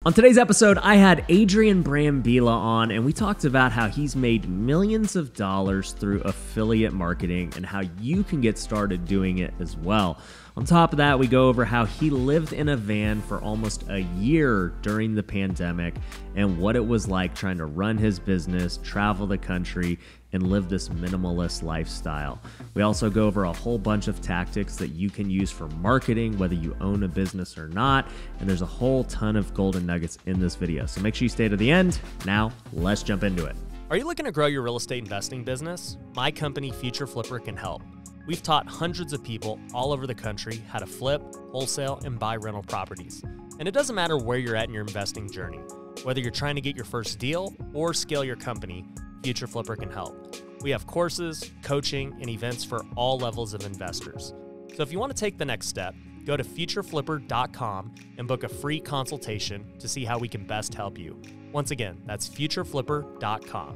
On today's episode, I had Adrian Brambila on, and we talked about how he's made millions of dollars through affiliate marketing and how you can get started doing it as well. On top of that, we go over how he lived in a van for almost a year during the pandemic and what it was like trying to run his business, travel the country, and live this minimalist lifestyle. We also go over a whole bunch of tactics that you can use for marketing, whether you own a business or not, and there's a whole ton of golden nuggets in this video. So make sure you stay to the end. Now, let's jump into it. Are you looking to grow your real estate investing business? My company, Future Flipper, can help. We've taught hundreds of people all over the country how to flip, wholesale, and buy rental properties. And it doesn't matter where you're at in your investing journey. Whether you're trying to get your first deal or scale your company, Future Flipper can help. We have courses, coaching, and events for all levels of investors. So if you want to take the next step, go to futureflipper.com and book a free consultation to see how we can best help you. Once again, that's futureflipper.com.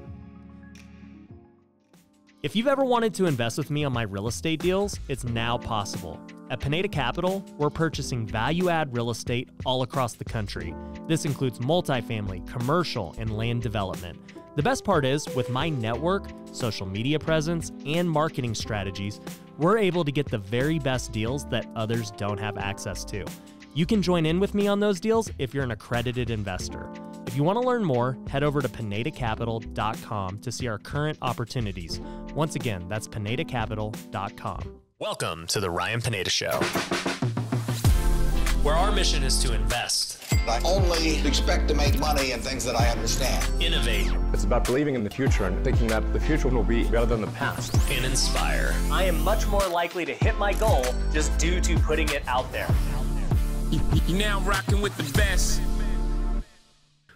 If you've ever wanted to invest with me on my real estate deals, it's now possible. At Pineda Capital, we're purchasing value-add real estate all across the country. This includes multifamily, commercial, and land development. The best part is, with my network, social media presence, and marketing strategies, we're able to get the very best deals that others don't have access to. You can join in with me on those deals if you're an accredited investor. If you want to learn more, head over to pinedacapital.com to see our current opportunities. Once again, that's pinedacapital.com. Welcome to the Ryan Pineda Show, where our mission is to invest. I only expect to make money in things that I understand. Innovate. It's about believing in the future and thinking that the future will be better than the past. And inspire. I am much more likely to hit my goal just due to putting it out there. You're now rocking with the best.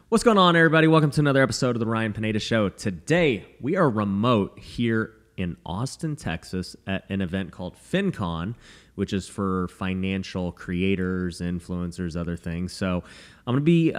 What's going on, everybody? Welcome to another episode of the Ryan Pineda Show. Today, we are remote here in Austin, Texas at an event called FinCon, which is for financial creators, influencers, other things. So I'm going to be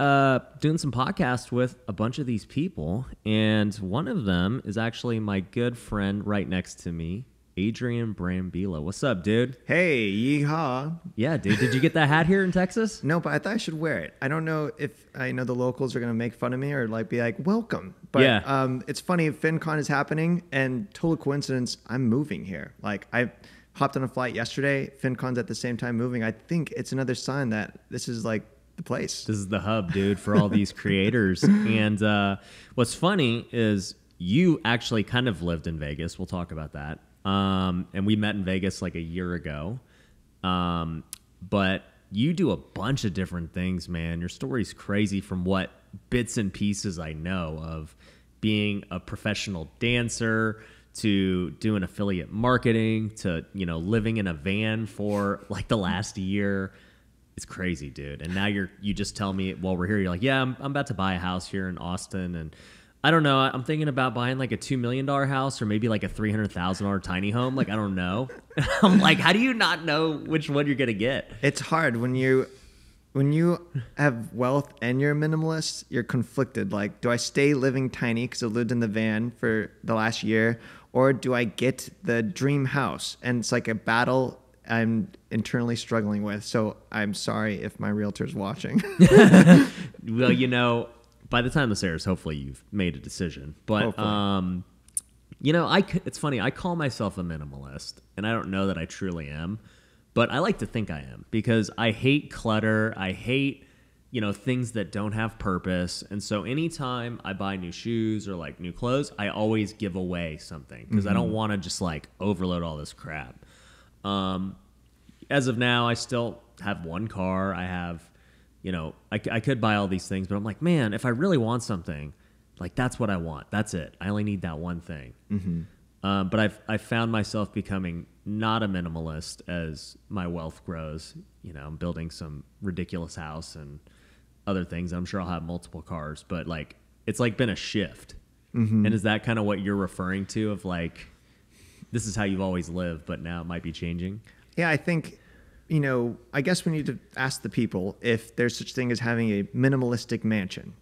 doing some podcasts with a bunch of these people, and one of them is actually my good friend right next to me, Adrian Brambila. What's up, dude? Hey, yeehaw. Yeah, dude. Did you get that hat here in Texas? No, but I thought I should wear it. I don't know if I know the locals are going to make fun of me or like be like, welcome. But yeah. It's funny, FinCon is happening, and total coincidence, I'm moving here. Like, I hopped on a flight yesterday. FinCon's at the same time moving. I think it's another sign that this is like the place. This is the hub, dude, for all these creators. And what's funny is you actually kind of lived in Vegas. We'll talk about that. And we met in Vegas like a year ago. But you do a bunch of different things, man. Your story's crazy from what bits and pieces I know of being a professional dancer to doing affiliate marketing to, living in a van for like the last year. It's crazy, dude. And now you just tell me while we're here, you're like, yeah, I'm about to buy a house here in Austin. And I don't know. I'm thinking about buying like a $2 million house or maybe like a $300,000 tiny home. Like, I don't know. I'm like, how do you not know which one you're going to get? It's hard when you have wealth and you're a minimalist, you're conflicted. Like, do I stay living tiny because I lived in the van for the last year, or do I get the dream house? And it's like a battle I'm internally struggling with. So I'm sorry if my realtor's watching. Well, by the time this airs, hopefully you've made a decision. But, it's funny. I call myself a minimalist, and I don't know that I truly am, but I like to think I am because I hate clutter. I hate, things that don't have purpose. And so anytime I buy new shoes or like new clothes, I always give away something because I don't want to just like overload all this crap. As of now, I still have one car. I have... I could buy all these things, but I'm like, man, if I really want something, like that's what I want. That's it. I only need that one thing. Mm-hmm. But I've found myself becoming not a minimalist as my wealth grows. I'm building some ridiculous house and other things. I'm sure I'll have multiple cars, but like it's like been a shift. Mm-hmm. And is that kind of what you're referring to of like, this is how you've always lived, but now it might be changing? Yeah, I think... I guess we need to ask the people if there's such thing as having a minimalistic mansion.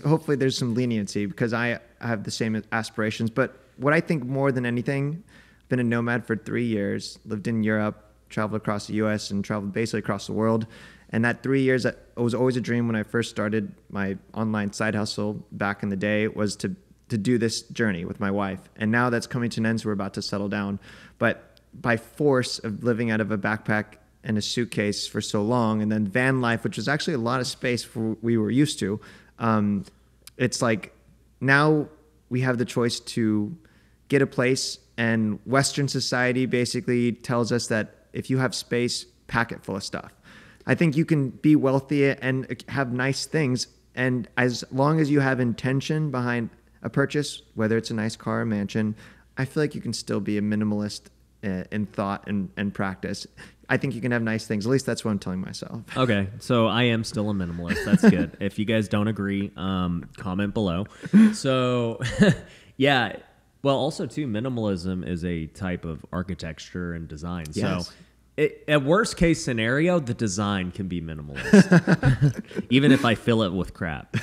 Hopefully there's some leniency because I have the same aspirations. But what I think more than anything, I've been a nomad for 3 years, lived in Europe, traveled across the U.S. and traveled basically across the world. And that 3 years, it was always a dream when I first started my online side hustle back in the day, was to do this journey with my wife. And now that's coming to an end, so we're about to settle down. But by force of living out of a backpack and a suitcase for so long, and then van life, which was actually a lot of space for what we were used to, it's like now we have the choice to get a place, and Western society basically tells us that if you have space, pack it full of stuff. I think you can be wealthy and have nice things, and as long as you have intention behind a purchase, whether it's a nice car or mansion, I feel like you can still be a minimalist in thought and practice. I think you can have nice things. At least that's what I'm telling myself. Okay, so I am still a minimalist. That's good. If you guys don't agree, comment below. So, yeah. Well, also, too, minimalism is a type of architecture and design. Yes. So, at worst case scenario, the design can be minimalist, even if I fill it with crap.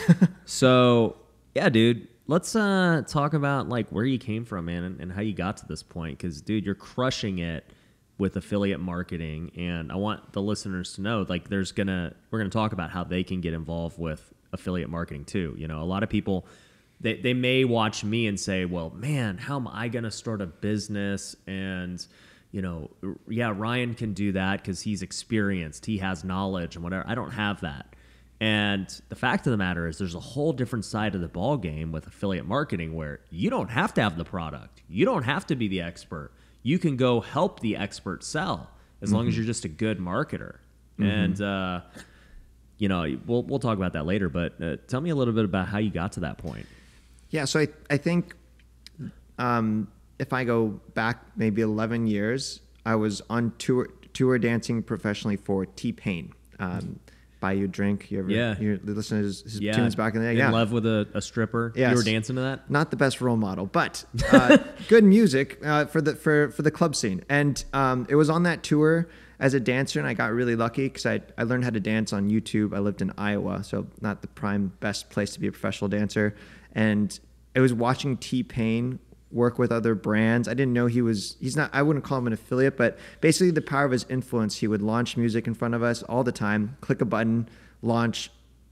So, yeah, dude. Let's talk about like where you came from, man, and how you got to this point. Because, dude, you're crushing it with affiliate marketing, and I want the listeners to know, like, we're gonna talk about how they can get involved with affiliate marketing too. You know, a lot of people, they may watch me and say, well, man, how am I gonna start a business? And, you know, yeah, Ryan can do that because he's experienced, he has knowledge and whatever. I don't have that. And the fact of the matter is there's a whole different side of the ball game with affiliate marketing where you don't have to have the product. You don't have to be the expert. You can go help the expert sell as long as you're just a good marketer. And, you know, we'll talk about that later, but tell me a little bit about how you got to that point. Yeah, so I think if I go back maybe 11 years, I was on tour dancing professionally for T-Pain. Buy You a Drink. You listen to his tunes back in the day? In love with a stripper. Yes. You were dancing to that? Not the best role model, but good music for the club scene. And it was on that tour as a dancer, and I got really lucky because I learned how to dance on YouTube. I lived in Iowa, so not the prime best place to be a professional dancer. And it was watching T-Pain work with other brands. I didn't know he's not, I wouldn't call him an affiliate, but basically the power of his influence. He would launch music in front of us all the time, click a button, launch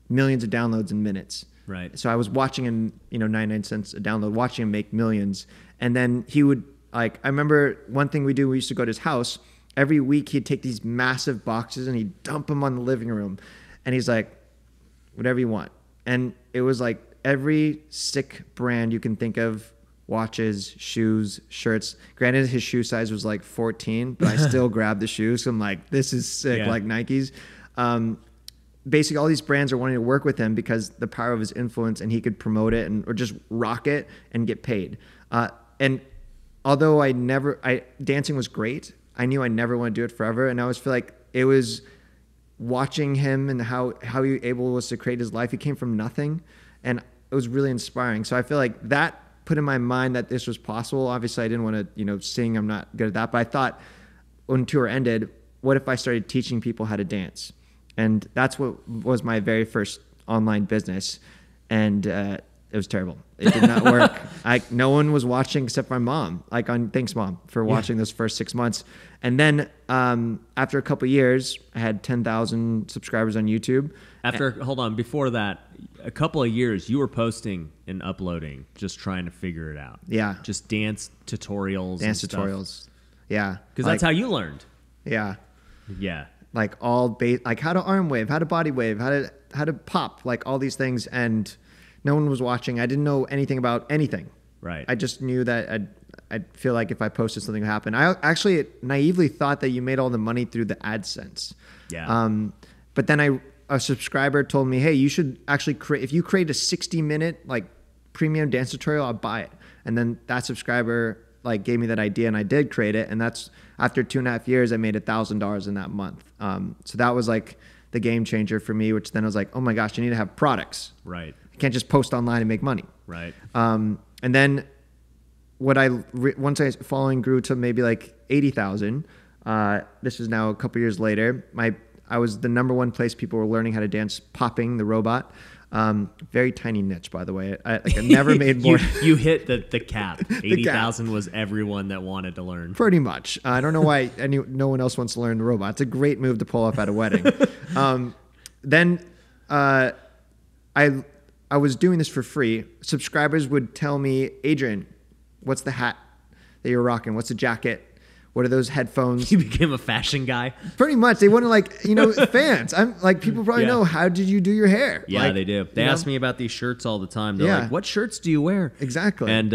millions of downloads in minutes. Right. So I was watching him, 99 cents a download, watching him make millions. And then he would, like, I remember one thing we used to go to his house. Every week he'd take these massive boxes and he'd dump them on the living room. And he's like, whatever you want. And it was like every sick brand you can think of, watches, shoes, shirts. Granted, his shoe size was like 14, but I still grabbed the shoes. So I'm like, this is sick, like Nikes. Basically, all these brands are wanting to work with him because the power of his influence, and he could promote it or just rock it and get paid. And although dancing was great, I knew I never want to do it forever. And I always feel like it was watching him and how he was to create his life. He came from nothing, and it was really inspiring. So I feel like that put in my mind that this was possible. Obviously, I didn't want to, sing. I'm not good at that. But I thought when tour ended, what if I started teaching people how to dance? And that's what was my very first online business. And it was terrible. It did not work. No one was watching except my mom. Thanks, Mom, for watching those first 6 months. And then after a couple of years, I had 10,000 subscribers on YouTube. Hold on, before that, a couple of years, you were posting and uploading, just trying to figure it out. Yeah. Just dance tutorials. Yeah. Because that's how you learned. Yeah. Yeah. Like how to arm wave, how to body wave, how to pop, like all these things. And no one was watching. I didn't know anything about anything. Right. I just knew that I'd feel like if I posted something would happen. I actually naively thought that you made all the money through the AdSense. Yeah. But then a subscriber told me, hey, you should actually if you create a 60-minute like premium dance tutorial, I'll buy it. And then that subscriber like gave me that idea, and I did create it. And that's after 2.5 years, I made $1,000 in that month. So that was like the game changer for me, which then I was like, oh my gosh, you need to have products. Right. You can't just post online and make money. Right. And then once I following grew to maybe like 80,000, this is now a couple years later, I was the number one place people were learning how to dance, popping the robot. Very tiny niche, by the way. I never made more. you hit the cap. 80,000 was everyone that wanted to learn. Pretty much. I don't know why no one else wants to learn the robot. It's a great move to pull off at a wedding. Then I was doing this for free. Subscribers would tell me, Adrian, what's the hat that you're rocking? What's the jacket? What are those headphones? You became a fashion guy. Pretty much. They want to fans. I'm like, people probably know, how did you do your hair? Yeah, they do. They ask me about these shirts all the time. They're like, what shirts do you wear? Exactly. And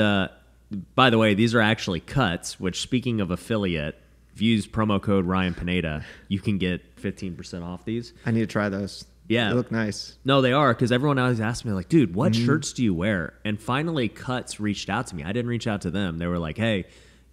by the way, these are actually cuts, which, speaking of affiliate, if you use promo code Ryan Pineda, you can get 15% off these. I need to try those. Yeah. They look nice. No, they are, because everyone always asks me, like, dude, what shirts do you wear? And finally, Cuts reached out to me. I didn't reach out to them. They were like, hey,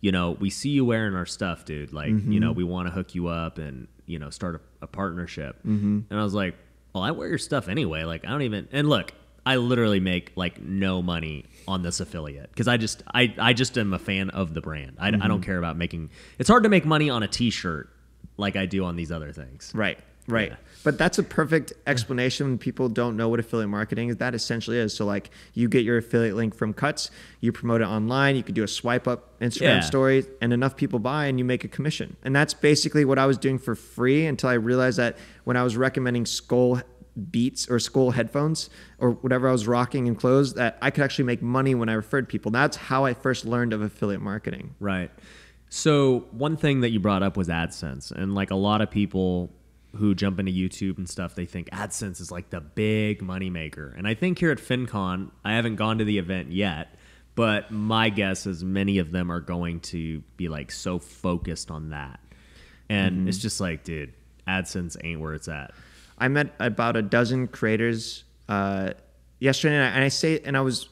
we see you wearing our stuff, dude. Like, we want to hook you up and, start a partnership. And I was like, well, I wear your stuff anyway. Like, I don't even, and look, I literally make like no money on this affiliate because I just am a fan of the brand. I don't care about making, it's hard to make money on a t-shirt like I do on these other things. Right. Yeah. But that's a perfect explanation when people don't know what affiliate marketing is. That essentially is. So like you get your affiliate link from Cuts, you promote it online, you could do a swipe up Instagram story, and enough people buy and you make a commission. And that's basically what I was doing for free until I realized that when I was recommending Skull Beats or Skull headphones or whatever I was rocking in clothes, that I could actually make money when I referred people. That's how I first learned of affiliate marketing. Right. So one thing that you brought up was AdSense. And like a lot of people who jump into YouTube and stuff, they think AdSense is like the big money maker. And I think here at FinCon, I haven't gone to the event yet, but my guess is many of them are going to be like so focused on that. And it's just like, dude, AdSense ain't where it's at. I met about a dozen creators yesterday, and I was,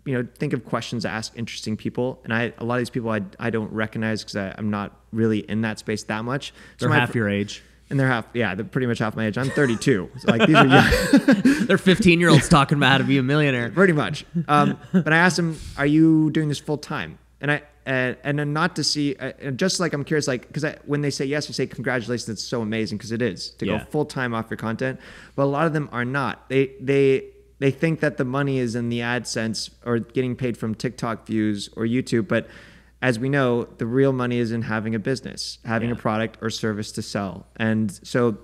think of questions to ask interesting people. And a lot of these people I don't recognize because I'm not really in that space that much. They're half your age. And they're pretty much half my age. I'm 32. So like these are young. They're 15-year-olds talking about how to be a millionaire. Pretty much. But I asked them, "Are you doing this full time?" And then not to see, just like I'm curious, like because when they say yes, you say congratulations. It's so amazing because it is to go full time off your content. But a lot of them are not. They think that the money is in the AdSense or getting paid from TikTok views or YouTube, but as we know, the real money is in having a business, having a product or service to sell. And so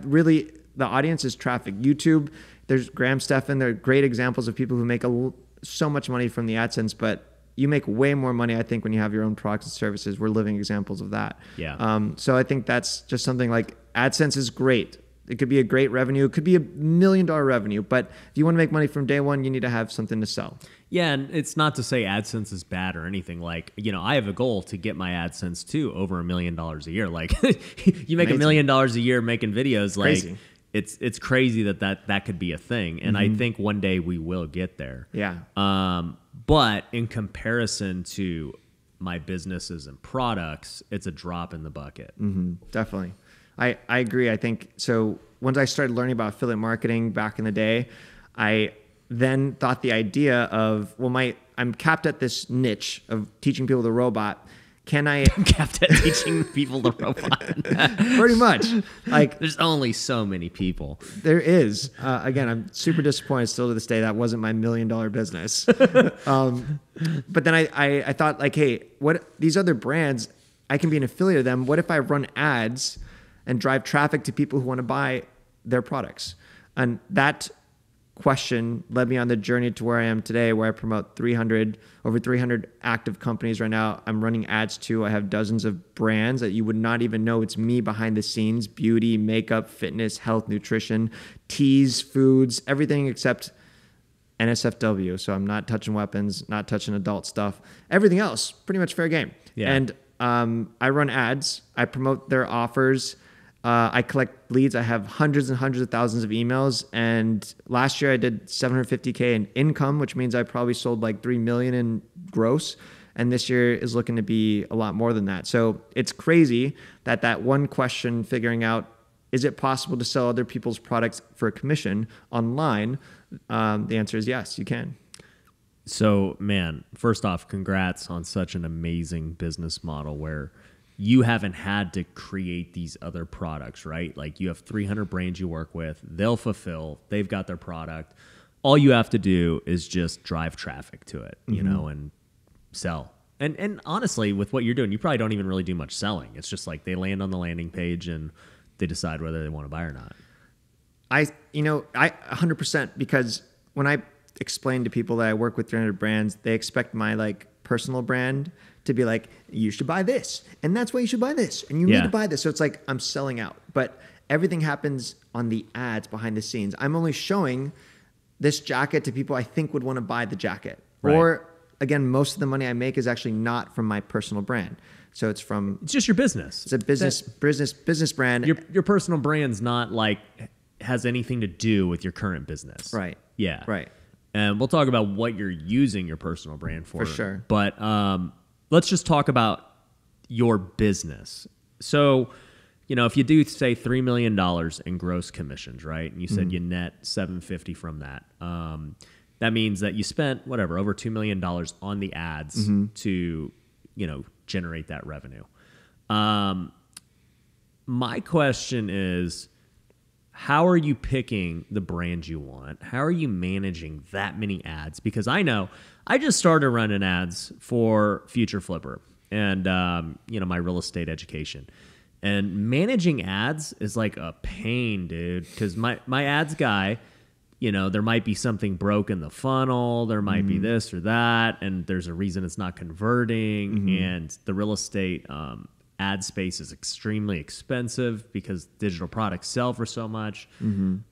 really the audience is traffic. YouTube, there's Graham Stephan, they're great examples of people who make so much money from the AdSense, but you make way more money, I think, when you have your own products and services. We're living examples of that. Yeah. So I think that's just something like AdSense is great. It could be a great revenue. It could be $1 million revenue. But if you want to make money from day one, you need to have something to sell. Yeah, and it's not to say AdSense is bad or anything. Like, I have a goal to get my AdSense to over $1 million a year. Like, you make $1 million a year making videos. Like, crazy. It's crazy that could be a thing. And I think one day we will get there. Yeah. But in comparison to my businesses and products, it's a drop in the bucket. Definitely. I agree. I think so. Once I started learning about affiliate marketing back in the day, I then thought the idea of, I'm capped at this niche of teaching people the robot. Can I capped at teaching people the robot? Pretty much. Like there's only so many people. There is. Again, I'm super disappointed still to this day. That wasn't my $1 million business. But then I thought like, hey, what these other brands, I can be an affiliate of them. What if I run ads and drive traffic to people who want to buy their products? And that question led me on the journey to where I am today, where I promote over 300 active companies right now. I'm running ads to. I have dozens of brands that you would not even know it's me behind the scenes: beauty, makeup, fitness, health, nutrition, teas, foods, everything except NSFW. So I'm not touching weapons, not touching adult stuff. Everything else, pretty much fair game. Yeah. And I run ads. I promote their offers. I collect leads. I have hundreds and hundreds of thousands of emails. And last year I did $750K in income, which means I probably sold like 3 million in gross. And this year is looking to be a lot more than that. So it's crazy that one question, figuring out, is it possible to sell other people's products for a commission online? The answer is yes, you can. So, man, first off, congrats on such an amazing business model where you haven't had to create these other products, right? Like you have 300 brands you work with, they'll fulfill, they've got their product. All you have to do is just drive traffic to it, you know, and sell. And honestly, with what you're doing, you probably don't even really do much selling. It's just like they land on the landing page and they decide whether they want to buy or not. I 100%, because when I explain to people that I work with 300 brands, they expect my like personal brand to be like, you should buy this, and that's why you should buy this, and you need to buy this. So it's like I'm selling out, but everything happens on the ads behind the scenes. I'm only showing this jacket to people I think would want to buy the jacket. Right. Or again, most of the money I make is actually not from my personal brand. So it's just your business. It's a business brand. Your personal brand's not like has anything to do with your current business. Right. Yeah. Right. And we'll talk about what you're using your personal brand for. For sure. But let's just talk about your business. So, you know, if you do say $3 million in gross commissions, right? And you said you net $750 from that. That means that you spent over $2 million on the ads to, you know, generate that revenue. My question is, how are you picking the brand you want? How are you managing that many ads? Because I know I just started running ads for Future Flipper and, you know, my real estate education. And managing ads is like a pain, dude, because my ads guy, you know, there might be something broke in the funnel. There might be this or that. And there's a reason it's not converting. And the real estate ad space is extremely expensive because digital products sell for so much. And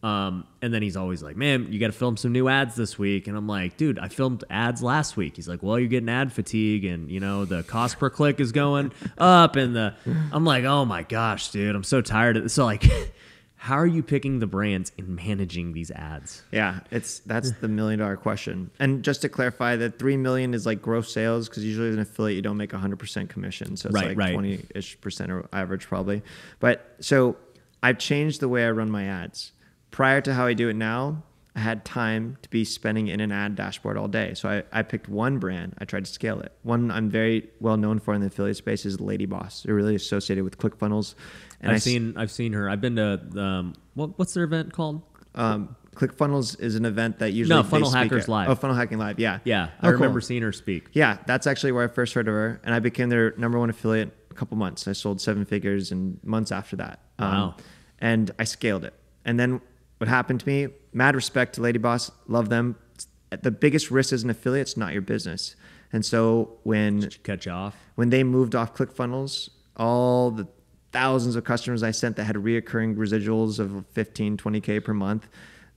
then he's always like, man, you got to film some new ads this week. And I'm like, dude, I filmed ads last week. He's like, well, you're getting ad fatigue and, you know, the cost per click is going up. And I'm like, oh my gosh, dude, I'm so tired of this. So like, how are you picking the brands and managing these ads? Yeah, that's the $1 million question. And just to clarify, that 3 million is like gross sales, because usually as an affiliate you don't make 100% commission, so it's 20-ish% or average probably. But so I've changed the way I run my ads. Prior to how I do it now, I had time to be spending in an ad dashboard all day. So I picked one brand. I tried to scale it. One I'm very well known for in the affiliate space is Lady Boss. They're really associated with ClickFunnels. And I've seen her. I've been to what's their event called? ClickFunnels is an event that usually Funnel Hackers Live. Oh, Funnel Hacking Live. Yeah. Yeah. Oh, I remember seeing her speak. Yeah, that's actually where I first heard of her, and I became their #1 affiliate a couple months. I sold 7 figures in months after that. Wow. And I scaled it. And then what happened to me? Mad respect to Lady Boss. Love them. The biggest risk as an affiliate is not your business. And so when cut you off, when they moved off ClickFunnels, all the thousands of customers I sent that had reoccurring residuals of 15, 20K per month,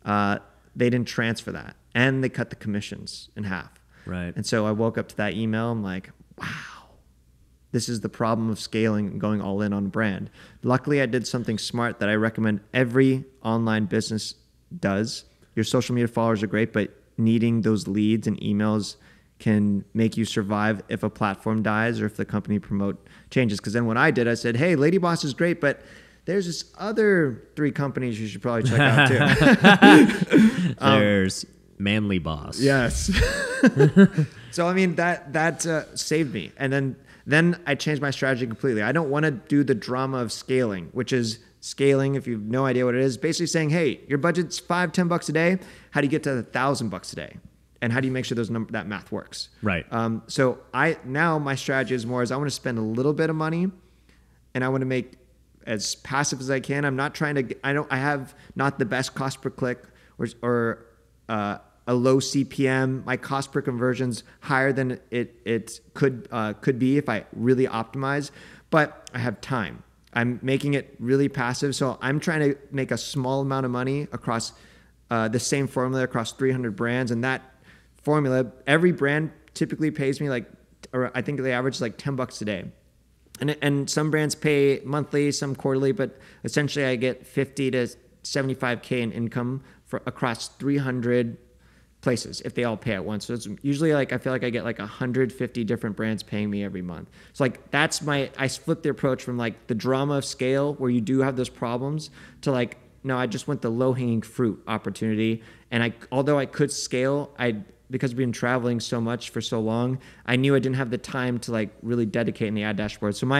they didn't transfer that. And they cut the commissions in half. Right. And so I woke up to that email. I'm like, wow, this is the problem of scaling and going all in on a brand. Luckily, I did something smart that I recommend every online business does. Your social media followers are great, but needing those leads and emails can make you survive if a platform dies or if the company promote changes. Because then what I did, I said, hey, Lady Boss is great, but there's this other 3 companies you should probably check out too. There's Manly Boss. Yes. So, I mean, that saved me. And then I changed my strategy completely. I don't want to do the drama of scaling, which is scaling, if you have no idea what it is, basically saying, hey, your budget's $5-10 a day. How do you get to $1,000 a day? And how do you make sure that math works? Right. So now my strategy is more I want to spend a little bit of money, and I want to make as passive as I can. I'm not trying to. I have not the best cost per click or a low CPM. My cost per conversion's higher than it could be if I really optimize. But I have time. I'm making it really passive. So I'm trying to make a small amount of money across the same formula across 300 brands, and that formula, every brand typically pays me I think they average like $10 a day. And some brands pay monthly, some quarterly, but essentially I get 50 to 75K in income across 300 places if they all pay at once. So it's usually I feel like I get 150 different brands paying me every month. So I flipped the approach from the drama of scale where you do have those problems to no, I just went the low hanging fruit opportunity. And although I could scale, I'd because we've been traveling so much for so long, I knew I didn't have the time to like really dedicate in the ad dashboard. So all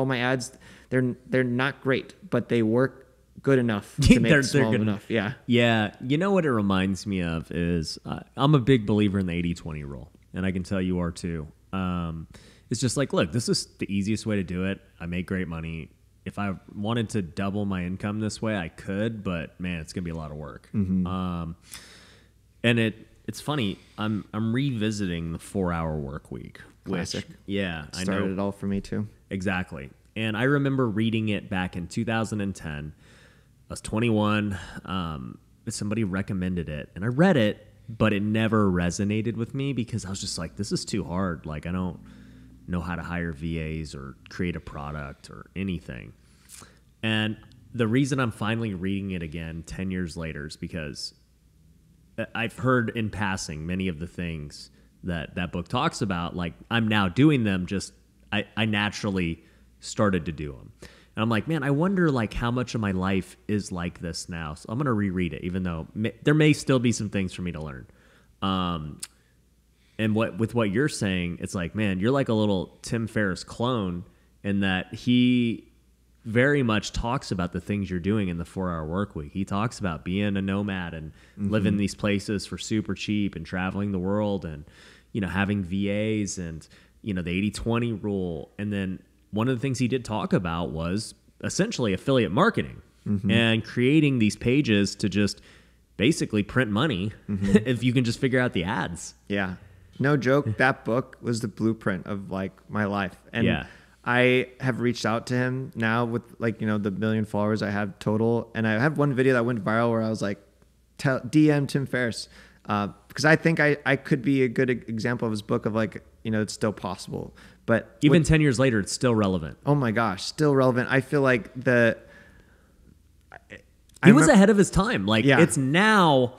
my ads, they're not great, but they work good enough to make it small enough. Yeah. Yeah. You know what it reminds me of is I'm a big believer in the 80-20 rule, and I can tell you are too. It's just like, look, this is the easiest way to do it. I make great money. If I wanted to double my income this way, I could, but man, it's gonna be a lot of work. And it's funny. I'm revisiting the 4-hour work week. Classic. Which, yeah, Started it all for me too. Exactly. And I remember reading it back in 2010. I was 21. Somebody recommended it, and I read it, but it never resonated with me because I was just like, this is too hard. Like, I don't know how to hire VAs or create a product or anything. And the reason I'm finally reading it again 10 years later is because I've heard in passing many of the things that book talks about. Like, I'm now doing them, just I naturally started to do them. And I'm like, man, I wonder like how much of my life is like this now. So I'm going to reread it, even though there may still be some things for me to learn. And with what you're saying, it's like, man, you're like a little Tim Ferriss clone in that he very much talks about the things you're doing in the 4-hour work week. He talks about being a nomad and living in these places for super cheap and traveling the world and, having VAs and, the 80-20 rule. And then one of the things he did talk about was essentially affiliate marketing and creating these pages to just basically print money if you can just figure out the ads. Yeah. No joke. That book was the blueprint of like my life. And yeah. I have reached out to him now with like, the 1 million followers I have total. And I have one video that went viral where I was like, DM Tim Ferriss. Because I think I could be a good example of his book of like, it's still possible. But even 10 years later, it's still relevant. Oh my gosh, still relevant. I feel like he was ahead of his time. Like, it's now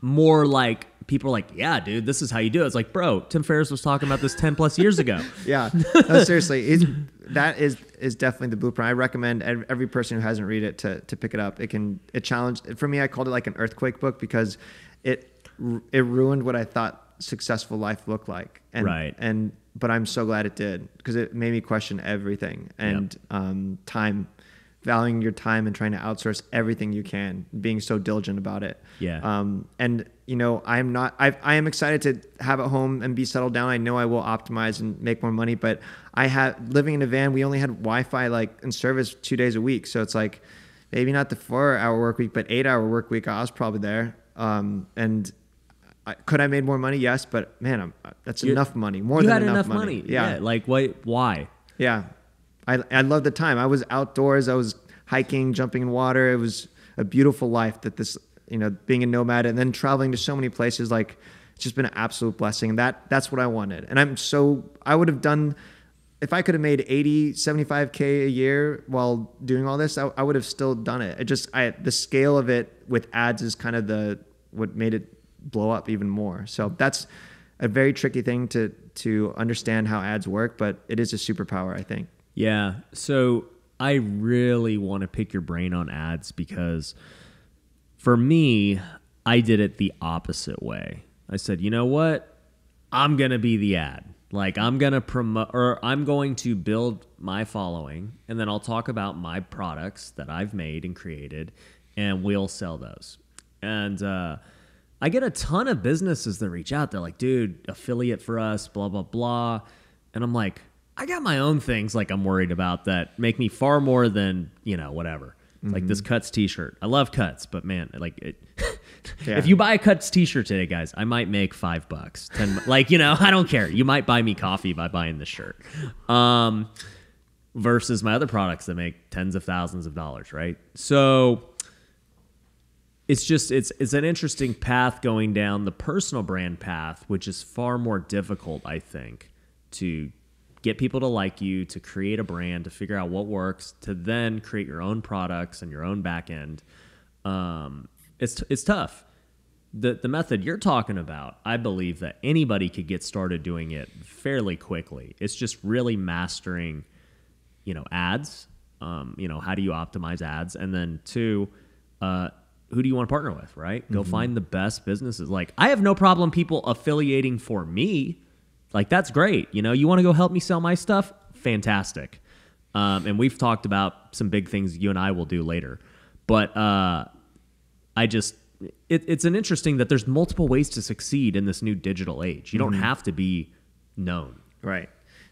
more like people are like, yeah, dude, this is how you do it. It's like, bro, Tim Ferriss was talking about this 10 plus years ago. Yeah, no, seriously. That is definitely the blueprint. I recommend every person who hasn't read it to pick it up. It challenged, for me, I called it like an earthquake book because it ruined what I thought successful life looked like. But I'm so glad it did because it made me question everything and time, valuing your time and trying to outsource everything you can, being so diligent about it. Yeah. I am excited to have a home and be settled down. I know I will optimize and make more money, but living in a van, we only had Wi-Fi like in service 2 days a week. So it's like maybe not the 4-hour work week, but 8-hour work week. I was probably there. Could I made more money? Yes, but man, that's enough money. More than enough money. Yeah. Like why? Yeah. I love the time. I was outdoors. I was hiking, jumping in water. It was a beautiful life that this, being a nomad and then traveling to so many places, like it's just been an absolute blessing. That's what I wanted. And I would have done, if I could have made 80, 75K a year while doing all this, I would have still done it. The scale of it with ads is kind of what made it blow up even more. So that's a very tricky thing to understand how ads work, but it is a superpower, I think. Yeah. So I really want to pick your brain on ads because for me, I did it the opposite way. I said, you know what? I'm going to be the ad. Like I'm going to promote, or I'm going to build my following, and then I'll talk about my products that I've made and created, and we'll sell those. And I get a ton of businesses that reach out. They're like, dude, affiliate for us, blah, blah, blah. And I'm like, I got my own things like I'm worried about that make me far more than, whatever. Like this Cuts t-shirt. I love Cuts, but man, if you buy a Cuts t-shirt today, guys, I might make $5, 10, I don't care. You might buy me coffee by buying this shirt. Versus my other products that make tens of thousands of dollars, right? So it's just, it's an interesting path going down the personal brand path, which is far more difficult, I think, to get people to like you, to create a brand, to figure out what works, to then create your own products and your own back end. It's tough. The method you're talking about, I believe that anybody could get started doing it fairly quickly. It's just really mastering, ads. How do you optimize ads? And then 2, who do you want to partner with, right? Go find the best businesses. Like, I have no problem people affiliating for me. Like, that's great. You know, you want to go help me sell my stuff? Fantastic. And we've talked about some big things you and I will do later. But it's an interesting that there's multiple ways to succeed in this new digital age. You don't have to be known. Right.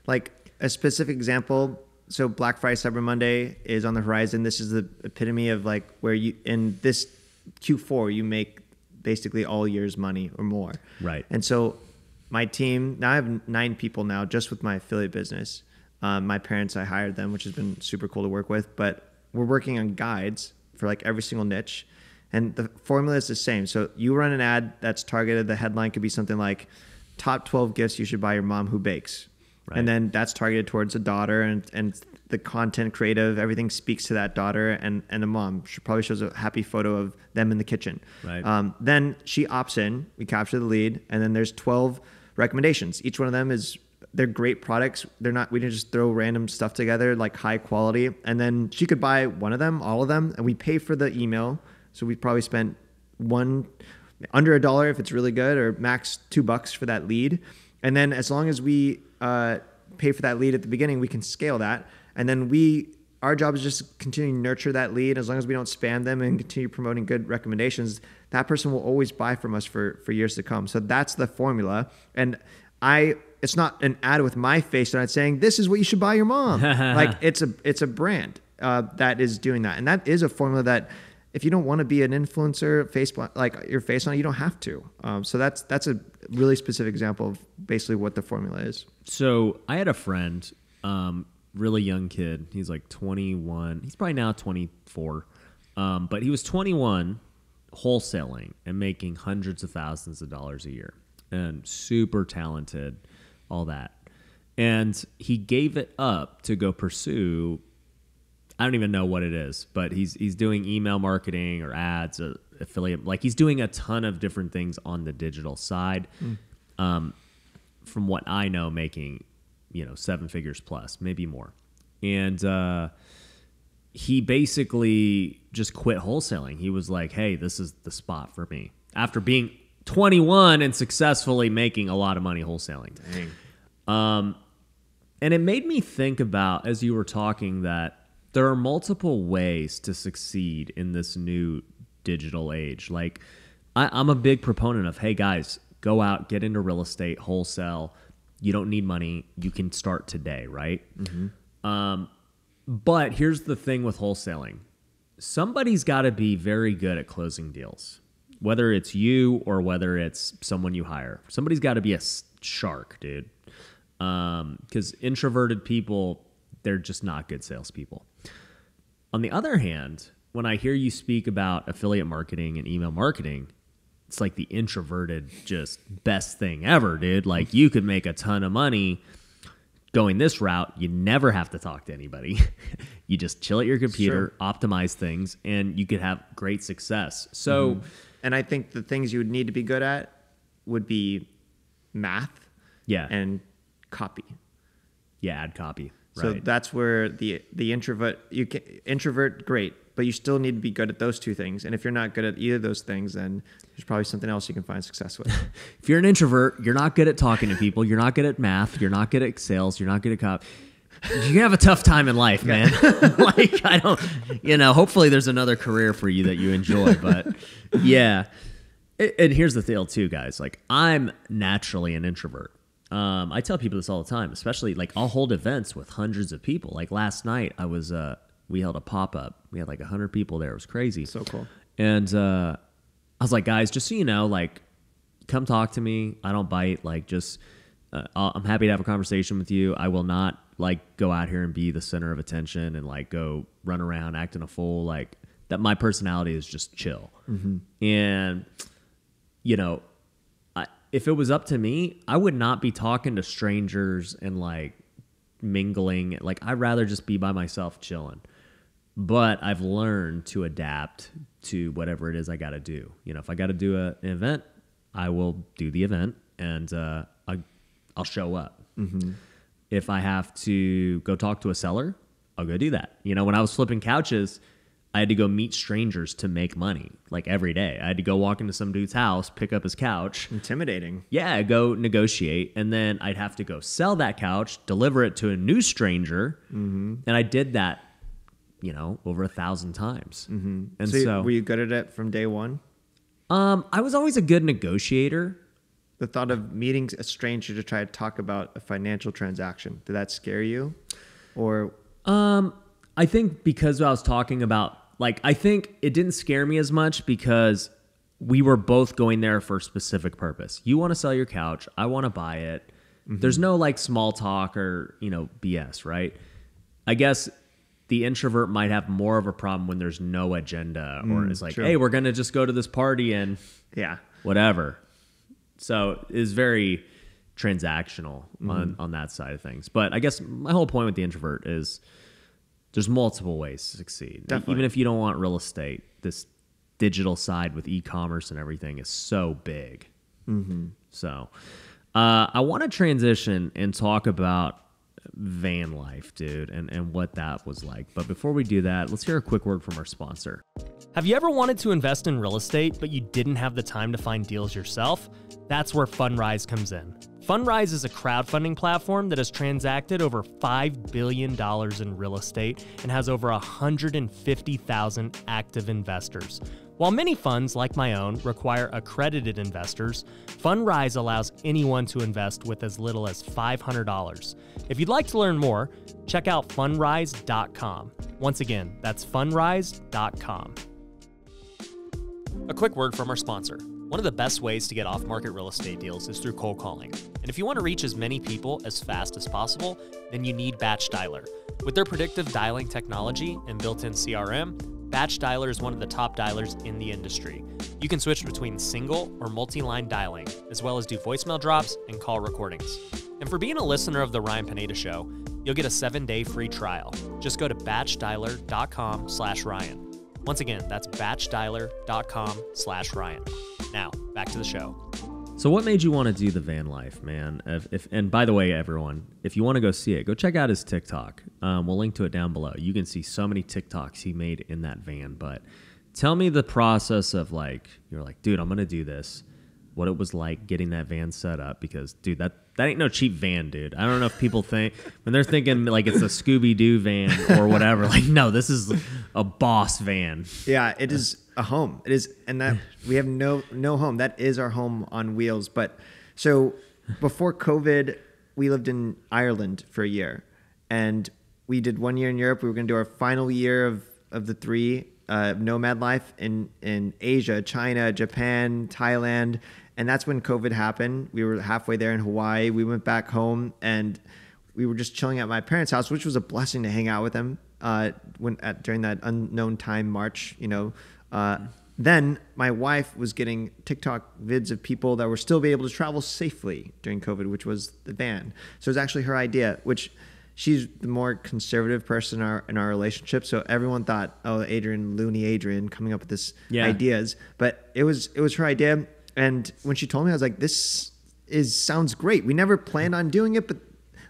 Like a specific example. So Black Friday, Cyber Monday is on the horizon. This is the epitome of like where you, in this Q4, you make basically all year's money or more. Right. And so my team, now I have 9 people now just with my affiliate business. My parents, I hired them, which has been super cool to work with, but we're working on guides for like every single niche. And the formula is the same. So you run an ad that's targeted. The headline could be something like top 12 gifts you should buy your mom who bakes. Right. And then that's targeted towards a daughter, and the content creative, everything speaks to that daughter and the mom. She probably shows a happy photo of them in the kitchen. Right. Then she opts in, we capture the lead, and then there's 12 recommendations. Each one of them they're great products. We didn't just throw random stuff together, like high quality. And then she could buy one of them, all of them, and we pay for the email. So we probably spent under $1 if it's really good, or max $2 for that lead. And then as long as we pay for that lead at the beginning, we can scale that. And then our job is just to continue to nurture that lead. As long as we don't spam them and continue promoting good recommendations, that person will always buy from us for years to come. So that's the formula. And it's not an ad with my face on it saying, this is what you should buy your mom. Like it's a brand that is doing that. And that is a formula that if you don't want to be an influencer, like your face on it, you don't have to. So that's a really specific example of basically what the formula is. So I had a friend, really young kid. He's like 21. He's probably now 24. But he was 21, wholesaling and making hundreds of thousands of dollars a year, and super talented, all that. And he gave it up to go pursue, I don't even know what it is, but he's doing email marketing or ads, affiliate. Like, he's doing a ton of different things on the digital side. From what I know, making 7 figures plus, maybe more. And he basically just quit wholesaling. He was like, hey, this is the spot for me. After being 21 and successfully making a lot of money wholesaling. Dang. And it made me think about, as you were talking, that there are multiple ways to succeed in this new digital age. Like, I'm a big proponent of, hey guys, go out, get into real estate, wholesale. You don't need money. You can start today, right? Mm-hmm. But here's the thing with wholesaling. Somebody's got to be very good at closing deals, whether it's you or whether it's someone you hire. Somebody's got to be a shark, dude. Because introverted people, they're just not good salespeople. On the other hand, when I hear you speak about affiliate marketing and email marketing, it's like the introverted, just best thing ever, dude. Like, you could make a ton of money going this route. You never have to talk to anybody. You just chill at your computer, optimize things, and you could have great success. So, and I think the things you would need to be good at would be math, and copy. Yeah, ad copy. So right. That's where the introvert, great, but you still need to be good at those two things. And if you're not good at either of those things, then there's probably something else you can find success with. If you're an introvert, you're not good at talking to people. You're not good at math. You're not good at sales. You're not good at copy. You have a tough time in life, man. Like, I don't, hopefully there's another career for you that you enjoy. But yeah. And here's the deal too, guys. Like, I'm naturally an introvert. I tell people this all the time, especially like I'll hold events with hundreds of people. Like last night we held a pop-up. We had like 100 people there. It was crazy. So cool. And I was like, guys, just so you know, like, come talk to me. I don't bite. Like, just I'm happy to have a conversation with you. I will not like go out here and be the center of attention and like go run around acting a fool. Like, that my personality is just chill. Mm-hmm. And if it was up to me, I would not be talking to strangers and like mingling. Like, I'd rather just be by myself chilling. But I've learned to adapt to whatever it is I got to do. If I got to do an event, I will do the event, and I'll show up. Mm-hmm. If I have to go talk to a seller, I'll go do that. When I was flipping couches, I had to go meet strangers to make money, like every day. I had to go walk into some dude's house, pick up his couch. Intimidating. Yeah, go negotiate, and then I'd have to go sell that couch, deliver it to a new stranger, and I did that, over 1,000 times. And so were you good at it from day one? I was always a good negotiator. The thought of meeting a stranger to try to talk about a financial transaction, did that scare you? Or I think because I was talking about, I think it didn't scare me as much because we were both going there for a specific purpose. You want to sell your couch. I want to buy it. There's no small talk or, BS, right? I guess the introvert might have more of a problem when there's no agenda or it's like, true. hey, we're going to just go to this party and whatever. So it's very transactional on that side of things. But I guess my whole point with the introvert is there's multiple ways to succeed. Definitely. Even if you don't want real estate, this digital side with e-commerce and everything is so big. So I want to transition and talk about van life, dude, and what that was like. But before we do that, let's hear a quick word from our sponsor. Have you ever wanted to invest in real estate, but you didn't have the time to find deals yourself? That's where Fundrise comes in. Fundrise is a crowdfunding platform that has transacted over $5 billion in real estate and has over 150,000 active investors. While many funds, like my own, require accredited investors, Fundrise allows anyone to invest with as little as $500. If you'd like to learn more, check out fundrise.com. Once again, that's fundrise.com. A quick word from our sponsor. One of the best ways to get off-market real estate deals is through cold calling. And if you want to reach as many people as fast as possible, then you need Batch Dialer. With their predictive dialing technology and built-in CRM, Batch Dialer is one of the top dialers in the industry. You can switch between single or multi-line dialing, as well as do voicemail drops and call recordings. And for being a listener of The Ryan Pineda Show, you'll get a 7-day free trial. Just go to batchdialer.com/Ryan. Once again, that's batchdialer.com/Ryan. Now, back to the show. So what made you want to do the van life, man? And by the way, everyone, if you want to go see it, go check out his TikTok. We'll link to it down below. You can see so many TikToks he made in that van. But tell me the process of you're like, dude, I'm going to do this. What it was like getting that van set up, because, dude, that ain't no cheap van, dude. I don't know if people think, when they're thinking it's a Scooby-Doo van or whatever, no, this is a boss van. Yeah, it is a home. It is, and that we have no home. That is our home on wheels. But so before COVID, we lived in Ireland for a year, and we did 1 year in Europe. We were going to do our final year of the 3 nomad life in Asia, China, Japan, Thailand. And that's when COVID happened. We were halfway there in Hawaii. We went back home and we were just chilling at my parents' house, which was a blessing to hang out with them during that unknown time, March, Then my wife was getting TikTok vids of people that were still be able to travel safely during COVID, which was the van. So it was actually her idea, which she's the more conservative person in our relationship. So everyone thought, oh, Looney Adrian coming up with this ideas. But it was her idea. And when she told me, I was like, this sounds great. We never planned on doing it, but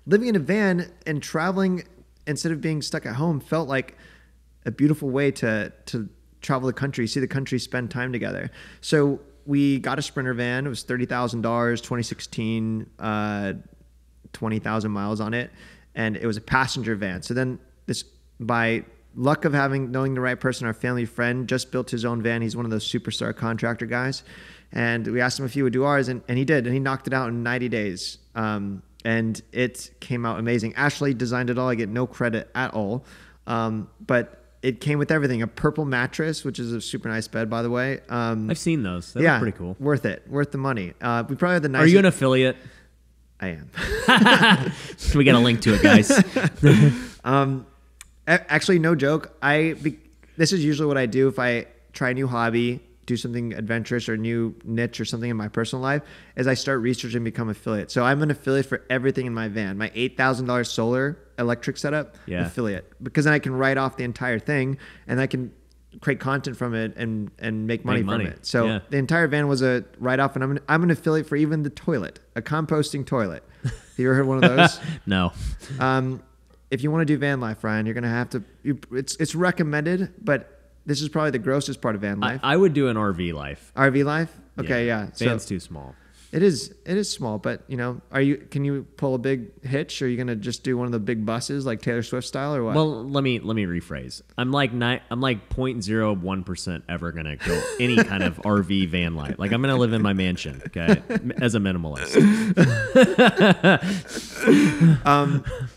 living in a van and traveling instead of being stuck at home felt like a beautiful way to travel the country, see the country, spend time together. So we got a Sprinter van. It was $30,000, 2016, 20,000 miles on it. And it was a passenger van. So then by luck of knowing the right person, our family friend just built his own van. He's one of those superstar contractor guys. And we asked him if he would do ours, and he did. And he knocked it out in 90 days. And it came out amazing. Ashley designed it all. I get no credit at all. But it came with everything. A purple mattress, which is a super nice bed, by the way. I've seen those. They look pretty cool. Worth it. Worth the money. We probably have the nicest. Are you an affiliate? I am. We got a link to it, guys. Actually, no joke. This is usually what I do if I try a new hobby, do something adventurous or a new niche or something in my personal life, is I start researching and become affiliate. So I'm an affiliate for everything in my van. My $8,000 solar electric setup, affiliate. Because then I can write off the entire thing and I can create content from it and make money from it. So the entire van was a write-off, and I'm an affiliate for even the toilet, a composting toilet. Have you ever heard one of those? No. If you want to do van life, Ryan, you're going to have to, it's recommended, but this is probably the grossest part of van life. I would do an RV life. RV life? Okay, yeah. Van's too small. It is small, but can you pull a big hitch, or are you gonna just do one of the big buses like Taylor Swift style, or what? Well, let me rephrase. I'm like 0.01% ever gonna go any kind of RV van life. Like I'm gonna live in my mansion, okay, as a minimalist.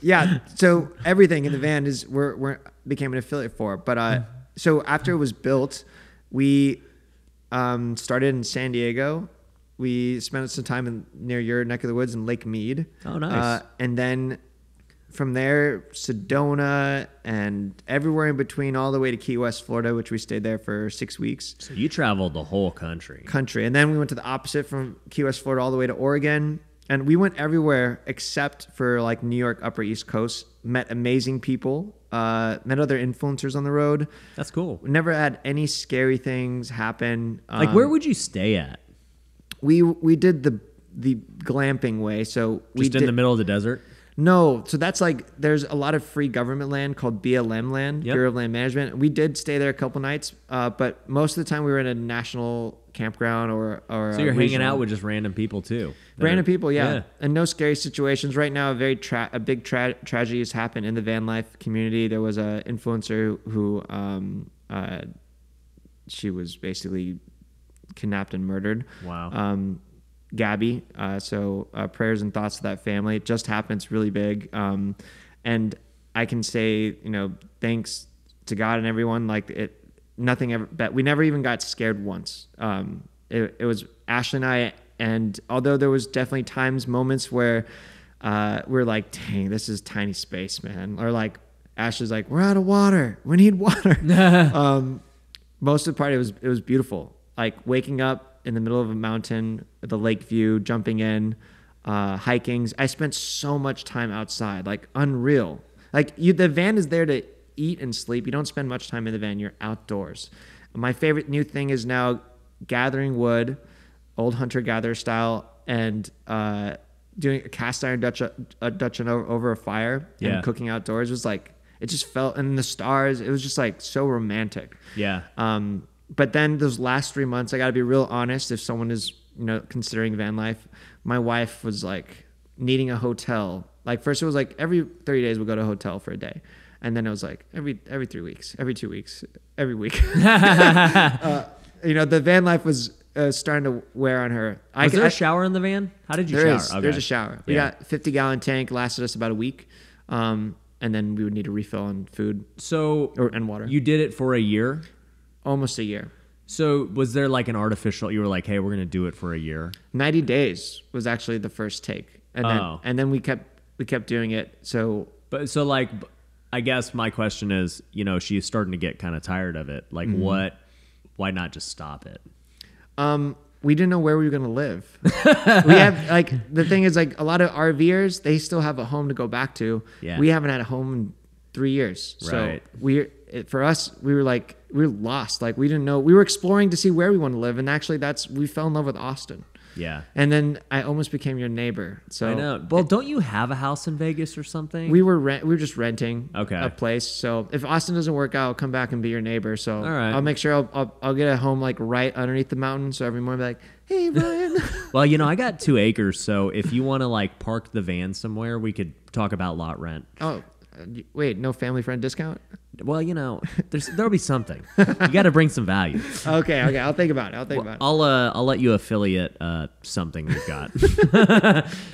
Yeah. So everything in the van is we're became an affiliate for, but so after it was built, we started in San Diego. We spent some time near your neck of the woods in Lake Mead. Oh, nice. And then from there, Sedona and everywhere in between, all the way to Key West, Florida, which we stayed there for 6 weeks. So you traveled the whole country. And then we went to the opposite from Key West, Florida, all the way to Oregon. And we went everywhere except for like New York, Upper East Coast. Met amazing people. Met other influencers on the road. That's cool. Never had any scary things happen. Like where would you stay at? We did the glamping way. So we just in the middle of the desert? No. So that's like, there's a lot of free government land called BLM land, Bureau of Land Management. We did stay there a couple nights, but most of the time we were in a national campground or so you're hanging out with just random people too. Random people, yeah. And no scary situations. Right now, a big tragedy has happened in the van life community. There was an influencer who she was basically kidnapped and murdered. Wow. Gabby. So prayers and thoughts to that family. It just happened. It's really big. And I can say, thanks to God and everyone. Like nothing ever. But we never even got scared once. It was Ashley and I. And although there was definitely moments where we're like, dang, this is tiny space, man. Or like Ashley's like, we're out of water. We need water. Most of the party, it was beautiful. Like waking up in the middle of a mountain, the lake view, jumping in, hiking. I spent so much time outside, like unreal. Like the van is there to eat and sleep. You don't spend much time in the van. You're outdoors. My favorite new thing is now gathering wood, old hunter-gatherer style, and doing a cast iron Dutch over a fire and cooking outdoors. It was like, it just felt, and the stars, it was just like so romantic. Yeah. But then those last 3 months, I got to be real honest. If someone is, considering van life, my wife was like needing a hotel. Like first it was like every 30 days we'll go to a hotel for a day. And then it was like every 3 weeks, every 2 weeks, every week. The van life was starting to wear on her. Was there a shower in the van? How did you shower? Okay. There's a shower. We got a 50-gallon tank, lasted us about a week. And then we would need a refill on food and water. You did it for a year? Almost a year. So was there like an artificial, you were like, hey, we're going to do it for a year? 90 days was actually the first take. And then we kept doing it. So like, I guess my question is, she's starting to get kind of tired of it. Like why not just stop it? We didn't know where we were going to live. We have like, the thing is like a lot of RVers, they still have a home to go back to. Yeah. We haven't had a home in 3 years. Right. So for us, we were lost. Like we didn't know, we were exploring to see where we want to live. And actually we fell in love with Austin. Yeah. And then I almost became your neighbor. So I know. Well, don't you have a house in Vegas or something? We were just renting a place. So if Austin doesn't work out, I'll come back and be your neighbor. So all right. I'll make sure I'll get a home like right underneath the mountain. So every morning I'll be like, hey, Brian. Well, I got 2 acres. So if you want to like park the van somewhere, we could talk about lot rent. Oh, wait, no family friend discount? Well, there'll be something. You got to bring some value. Okay. I'll think about it. I'll let you affiliate something we've got.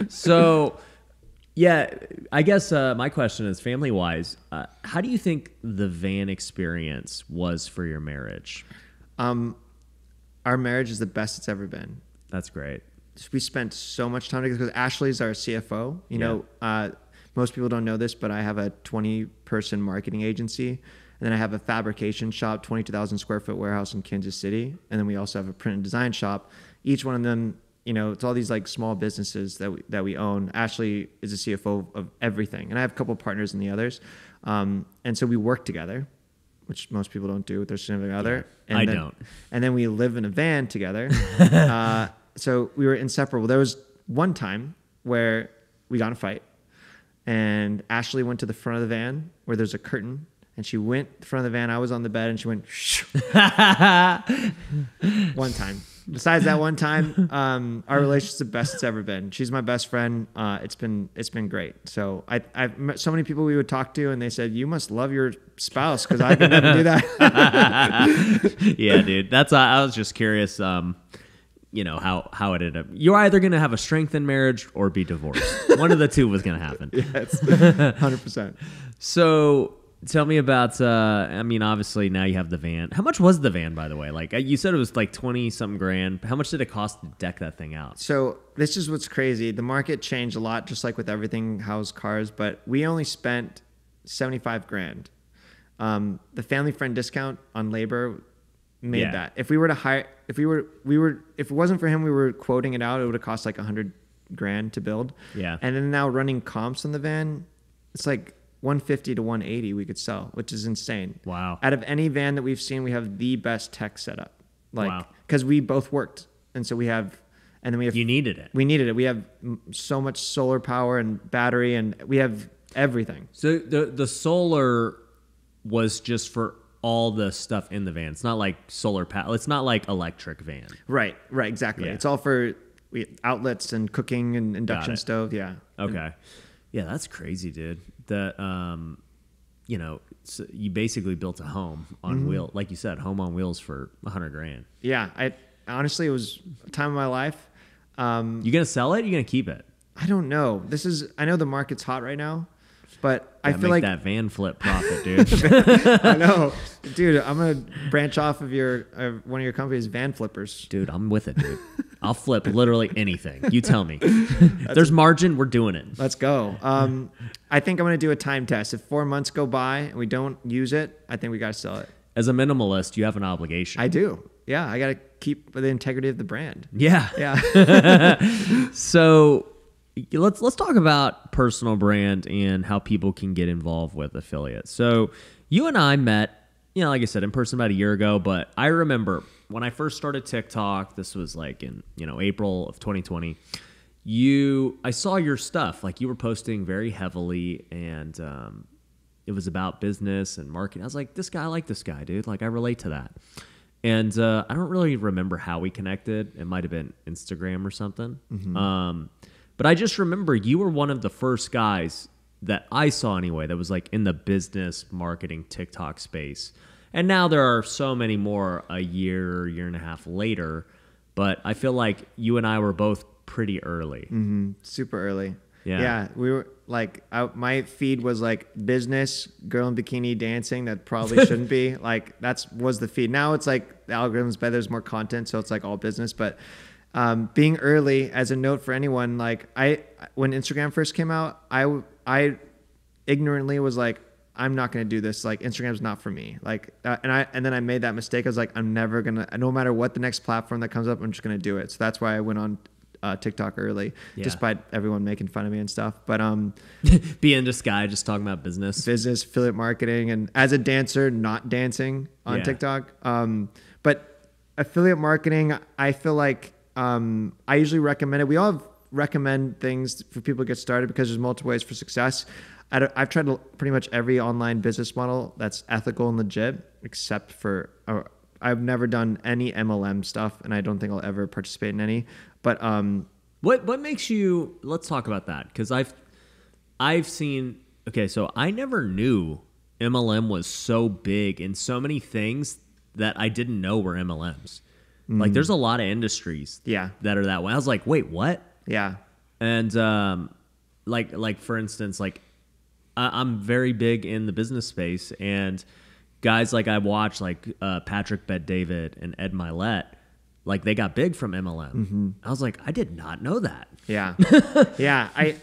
So, yeah, I guess my question is family wise. How do you think the van experience was for your marriage? Our marriage is the best it's ever been. That's great. We spent so much time together because Ashley's our CFO. Most people don't know this, but I have a 20-person marketing agency. And then I have a fabrication shop, 22,000 square foot warehouse in Kansas City. And then we also have a print and design shop. Each one of them, it's all these like small businesses that we own. Ashley is a CFO of everything. And I have a couple of partners in the others. And so we work together, which most people don't do with their significant other. And I don't. And then we live in a van together. So we were inseparable. There was one time where we got in a fight. And Ashley went to the front of the van where there's a curtain, and she went in front of the van. I was on the bed, and she went one time. Besides that one time, our relationship's the best it's ever been. She's my best friend. It's been great. So I've met so many people we would talk to, and they said, "You must love your spouse because I could never do that." Yeah, dude. I was just curious. How it ended up. You're either gonna have a strengthened marriage or be divorced. One of the two was gonna happen. Yes, 100%. So. Tell me about, obviously now you have the van. How much was the van, by the way? Like you said it was like 20-something grand. How much did it cost to deck that thing out? So this is what's crazy. The market changed a lot, just like with everything, house, cars, but we only spent 75 grand. The family friend discount on labor made that. If we were to hire, if it wasn't for him, we were quoting it out, it would have cost like 100 grand to build. Yeah. And then now running comps on the van, it's like 150 to 180 we could sell, which is insane. Wow. Out of any van that we've seen, we have the best tech setup. Wow. Because we both worked. And so we have. You needed it. We needed it. We have so much solar power and battery, and we have everything. So the solar was just for all the stuff in the van. It's not like solar panel. It's not like electric van. Right, exactly. Yeah. It's all for outlets and cooking and induction stove. Yeah. Okay. Yeah, that's crazy, dude. That so you basically built a home on wheel, like you said, home on wheels for 100 grand. Yeah, honestly, it was a time of my life. You gonna sell it? You gonna keep it? I don't know. I know the market's hot right now, but I feel make like that van flip profit, dude. I know, dude. I'm gonna branch off of one of your companies, Van Flippers. Dude, I'm with it, dude. I'll flip literally anything. You tell me. There's margin, we're doing it. Let's go. I think I'm gonna do a time test. If 4 months go by and we don't use it, I think we gotta sell it. As a minimalist, you have an obligation. I do. Yeah, I gotta keep the integrity of the brand. Yeah. So let's talk about personal brand and how people can get involved with affiliates. So you and I met, like I said, in person about a year ago, but I remember when I first started TikTok, this was like in, April of 2020, I saw your stuff. Like you were posting very heavily, and it was about business and marketing. I was like, I like this guy, dude. Like I relate to that. And I don't really remember how we connected. It might have been Instagram or something. But I just remember you were one of the first guys that I saw anyway that was like in the business marketing TikTok space. And now there are so many more a year and a half later. But I feel like you and I were both pretty early. Super early. Yeah. We were like, my feed was like business, girl in bikini dancing. That probably shouldn't be. Like was the feed. Now it's like the algorithm's better. There's more content, so it's like all business. But being early, as a note for anyone, like when Instagram first came out, I ignorantly was like, I'm not going to do this. Like Instagram's not for me. Like, and then I made that mistake. I was like, I'm never going to, no matter what the next platform that comes up, I'm just going to do it. So that's why I went on TikTok early, despite everyone making fun of me and stuff. But being this guy just talking about business, affiliate marketing, and as a dancer, not dancing on TikTok. But affiliate marketing, I feel like I usually recommend it. We all recommend things for people to get started because there's multiple ways for success. I've tried pretty much every online business model that's ethical and legit, except for I've never done any MLM stuff, and I don't think I'll ever participate in any. But what makes you? Let's talk about that, because I've seen. Okay, so I never knew MLM was so big in so many things that I didn't know were MLMs. Like there's a lot of industries that are that way. I was like, wait, what? Yeah. And like for instance, like I'm very big in the business space, and guys like I watch like Patrick Bet-David and Ed Milet, like they got big from MLM. I was like, I did not know that. Yeah. Yeah. I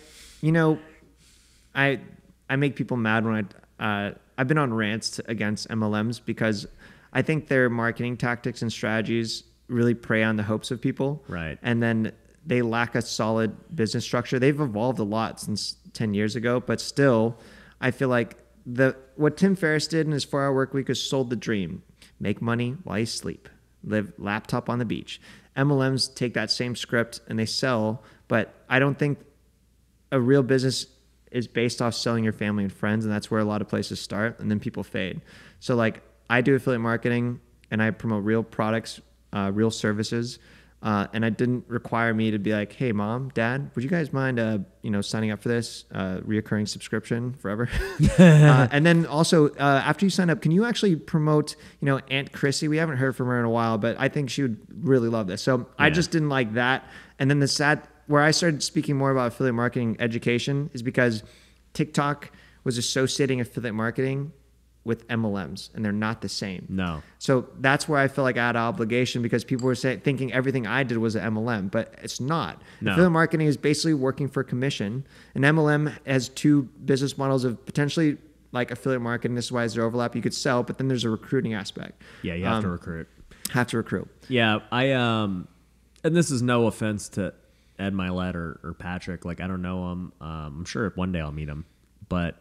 make people mad when I've been on rants against MLMs because I think their marketing tactics and strategies really prey on the hopes of people. Right. And then they lack a solid business structure. They've evolved a lot since 10 years ago, but still, I feel like what Tim Ferriss did in his 4-hour work week is sold the dream. Make money while you sleep. Live laptop on the beach. MLMs take that same script and they sell, but I don't think a real business is based off selling your family and friends, and that's where a lot of places start, and then people fade. So like I do affiliate marketing and I promote real products, real services. And it didn't require me to be like, hey, mom, dad, would you guys mind, signing up for this reoccurring subscription forever? And then also, after you sign up, can you actually promote, Aunt Chrissy? We haven't heard from her in a while, but I think she would really love this. So I just didn't like that. And then where I started speaking more about affiliate marketing education is because TikTok was associating affiliate marketing with MLMs, and they're not the same. No. So that's where I feel like I had an obligation, because people were thinking everything I did was an MLM, but it's not. No. Affiliate marketing is basically working for commission. An MLM has two business models of potentially like affiliate marketing. This is why there's overlap. You could sell, but then there's a recruiting aspect. Yeah, you have to recruit. Have to recruit. Yeah, and this is no offense to Ed Milet or Patrick. Like, I don't know them. I'm sure one day I'll meet them, but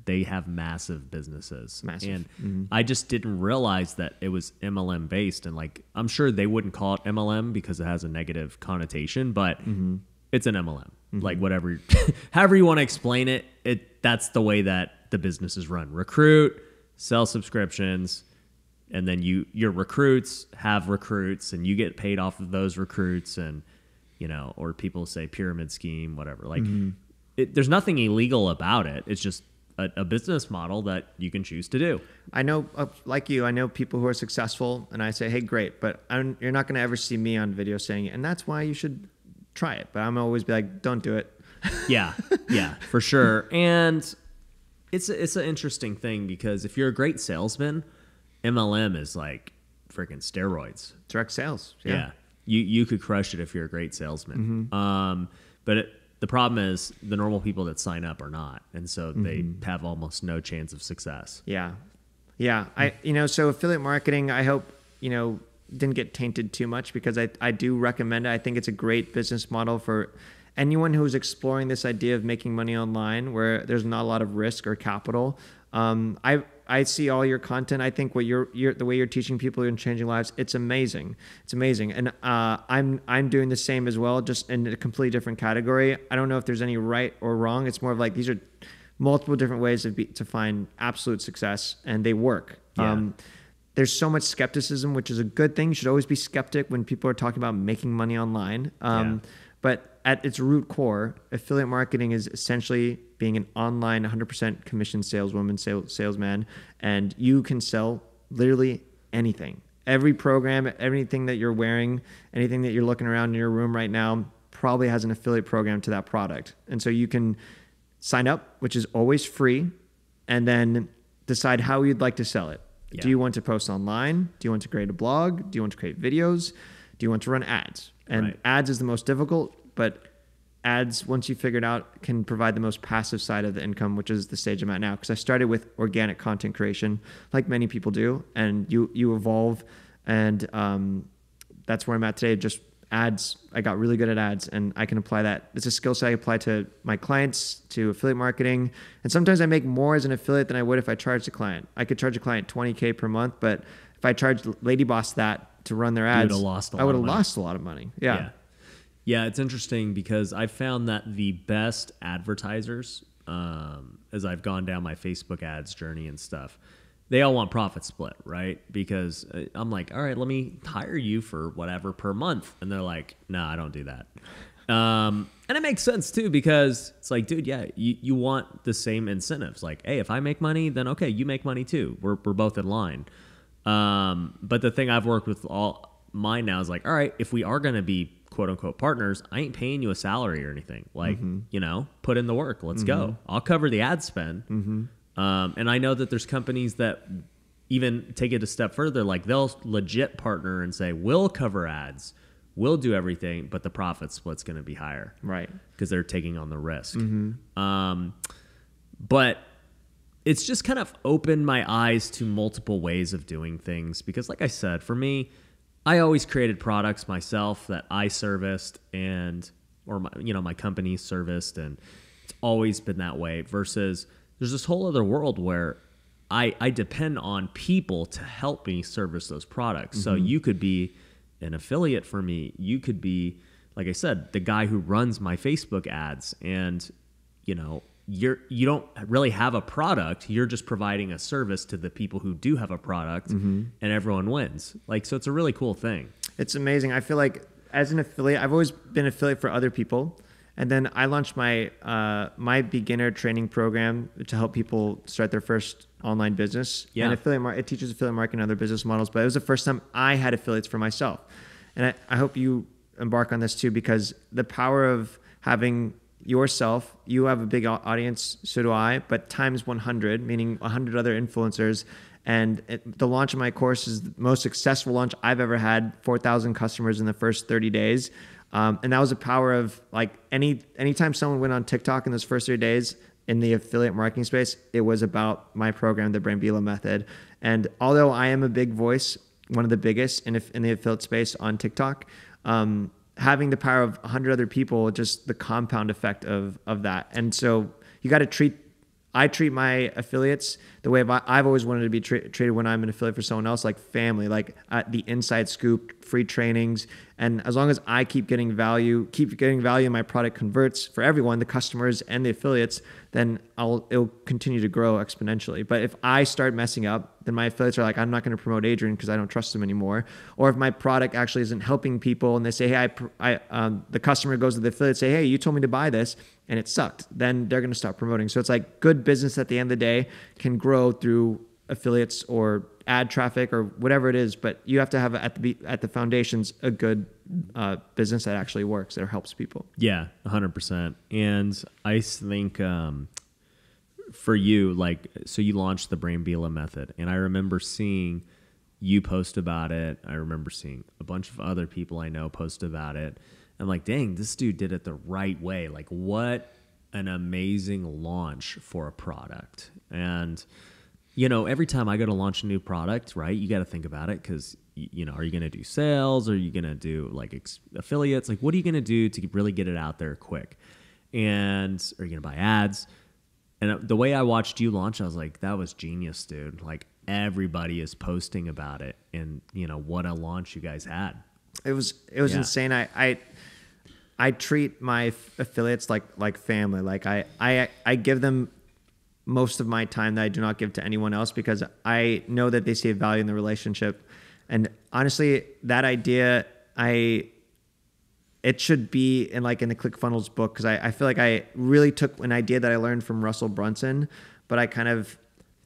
they have massive businesses. Massive. And I just didn't realize that it was MLM based. And like, I'm sure they wouldn't call it MLM because it has a negative connotation, but it's an MLM. Like whatever, however you want to explain it, that's the way that the business is run. Recruit, sell subscriptions, and then your recruits have recruits and you get paid off of those recruits, and, or people say pyramid scheme, whatever. Like there's nothing illegal about it. It's just a business model that you can choose to do. I know, like you, I know people who are successful, and I say, hey, great, but you're not going to ever see me on video saying it, and that's why you should try it. But I'm always be like, don't do it. Yeah, for sure. And it's an interesting thing, because if you're a great salesman, MLM is like freaking steroids. Direct sales. Yeah. You could crush it if you're a great salesman. But the problem is the normal people that sign up are not. And so they have almost no chance of success. Yeah. So affiliate marketing, I hope, didn't get tainted too much, because I do recommend it. I think it's a great business model for anyone who's exploring this idea of making money online where there's not a lot of risk or capital. I see all your content. I think what the way you're teaching people and changing lives, it's amazing. It's amazing. And I'm doing the same as well, just in a completely different category. I don't know if there's any right or wrong. It's more of like, these are multiple different ways to find absolute success, and they work. Yeah. There's so much skepticism, which is a good thing. You should always be skeptic when people are talking about making money online. But at its root core, affiliate marketing is essentially being an online 100% commission saleswoman, salesman, and you can sell literally anything. Every program, everything that you're wearing, anything that you're looking around in your room right now probably has an affiliate program to that product. And so you can sign up, which is always free, and then decide how you'd like to sell it. Yeah. Do you want to post online? Do you want to create a blog? Do you want to create videos? Do you want to run ads? And ads is the most difficult, but ads, once you figure it out, can provide the most passive side of the income, which is the stage I'm at now. Because I started with organic content creation, like many people do, and you evolve, and that's where I'm at today. Just ads. I got really good at ads, and I can apply that. It's a skill set I apply to my clients, to affiliate marketing, and sometimes I make more as an affiliate than I would if I charged a client. I could charge a client $20K per month, but if I charged Lady Boss that to run their ads, I would have lost a lot of money. Yeah, it's interesting because I found that the best advertisers, as I've gone down my Facebook ads journey and stuff, they all want profit split, right? Because I'm like, all right, let me hire you for whatever per month. And they're like, no, I don't do that. And it makes sense too, because it's like, dude, yeah, you want the same incentives. Like, hey, if I make money, then okay, you make money too. We're both in line. But the thing I've worked with all mine now is like, all right, if we are going to be quote unquote partners, I ain't paying you a salary or anything. Like, put in the work. Let's go. I'll cover the ad spend. And I know that there's companies that even take it a step further. Like, they'll legit partner and say, we'll cover ads, we'll do everything, but the profit split's going to be higher. Right. Because they're taking on the risk. But it's just kind of opened my eyes to multiple ways of doing things. Because like I said, for me, I always created products myself that I serviced or my company serviced, and it's always been that way. Versus there's this whole other world where I depend on people to help me service those products. So you could be an affiliate for me. You could be, like I said, the guy who runs my Facebook ads, and you don't really have a product. You're just providing a service to the people who do have a product, and everyone wins. Like, so it's a really cool thing. It's amazing. I feel like as an affiliate, I've always been an affiliate for other people. And then I launched my my beginner training program to help people start their first online business. Yeah. And it teaches affiliate marketing and other business models. But it was the first time I had affiliates for myself. And I hope you embark on this too, because the power of having yourself, you have a big audience, so do I, but times 100, meaning 100 other influencers. And the launch of my course is the most successful launch I've ever had, 4,000 customers in the first 30 days. And that was the power of like anytime someone went on TikTok in those first 30 days in the affiliate marketing space, it was about my program, the Brambila method. And although I am a big voice, one of the biggest in the affiliate space on TikTok, having the power of 100 other people, just the compound effect of that. And so you got to I treat my affiliates the way I've always wanted to be treated when I'm an affiliate for someone else, like family, like the inside scoop, free trainings. And as long as I keep getting value, and my product converts for everyone, the customers and the affiliates, then it'll continue to grow exponentially. But if I start messing up, then my affiliates are like, I'm not going to promote Adrian because I don't trust him anymore. Or if my product actually isn't helping people and they say, hey, the customer goes to the affiliate, say, hey, you told me to buy this and it sucked, then they're going to stop promoting. So it's like good business at the end of the day can grow through affiliates or ad traffic or whatever it is, but you have to have at the foundations a good business that actually works, that helps people. Yeah, 100%. And I think for you, like, so you launched the Brambila method, and I remember seeing you post about it. I remember seeing a bunch of other people I know post about it. I'm like, dang, this dude did it the right way. Like, what an amazing launch for a product. And every time I go to launch a new product, right, you got to think about it because, are you going to do sales? Or are you going to do like affiliates? Like, what are you going to do to really get it out there quick? And are you going to buy ads? And the way I watched you launch, I was like, that was genius, dude. Like, everybody is posting about it. And, what a launch you guys had. It was insane. I treat my affiliates like family. Like I give them most of my time that I do not give to anyone else because I know that they see value in the relationship. And honestly, that idea, it should be in the ClickFunnels book because I feel like I really took an idea that I learned from Russell Brunson, but I kind of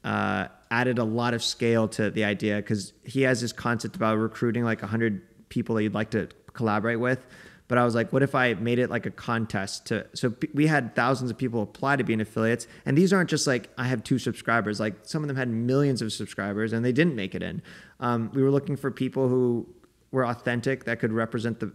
added a lot of scale to the idea because he has this concept about recruiting like 100 people that you'd like to collaborate with. But I was like, what if I made it like a contest so we had thousands of people apply to be an affiliate. And these aren't just like, I have 2 subscribers. Like some of them had millions of subscribers and they didn't make it in. We were looking for people who were authentic that could represent the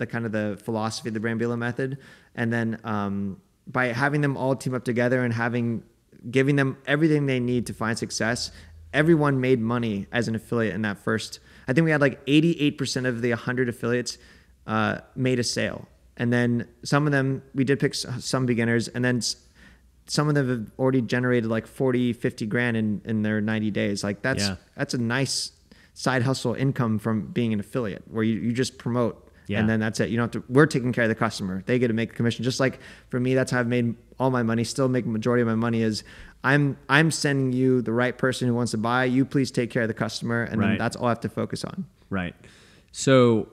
kind of the philosophy of the Brambila method. And then by having them all team up together and giving them everything they need to find success, everyone made money as an affiliate in that first. I think we had like 88% of the 100 affiliates made a sale. And then some of them, we did pick some beginners, and then some of them have already generated like 40, 50 grand in their 90 days. Like that's a nice side hustle income from being an affiliate where you just promote and then that's it. You don't have to, we're taking care of the customer. They get to make a commission. Just like for me, that's how I've made all my money, still make a majority of my money is I'm sending you the right person who wants to buy. You please take care of the customer. And then that's all I have to focus on. Right. So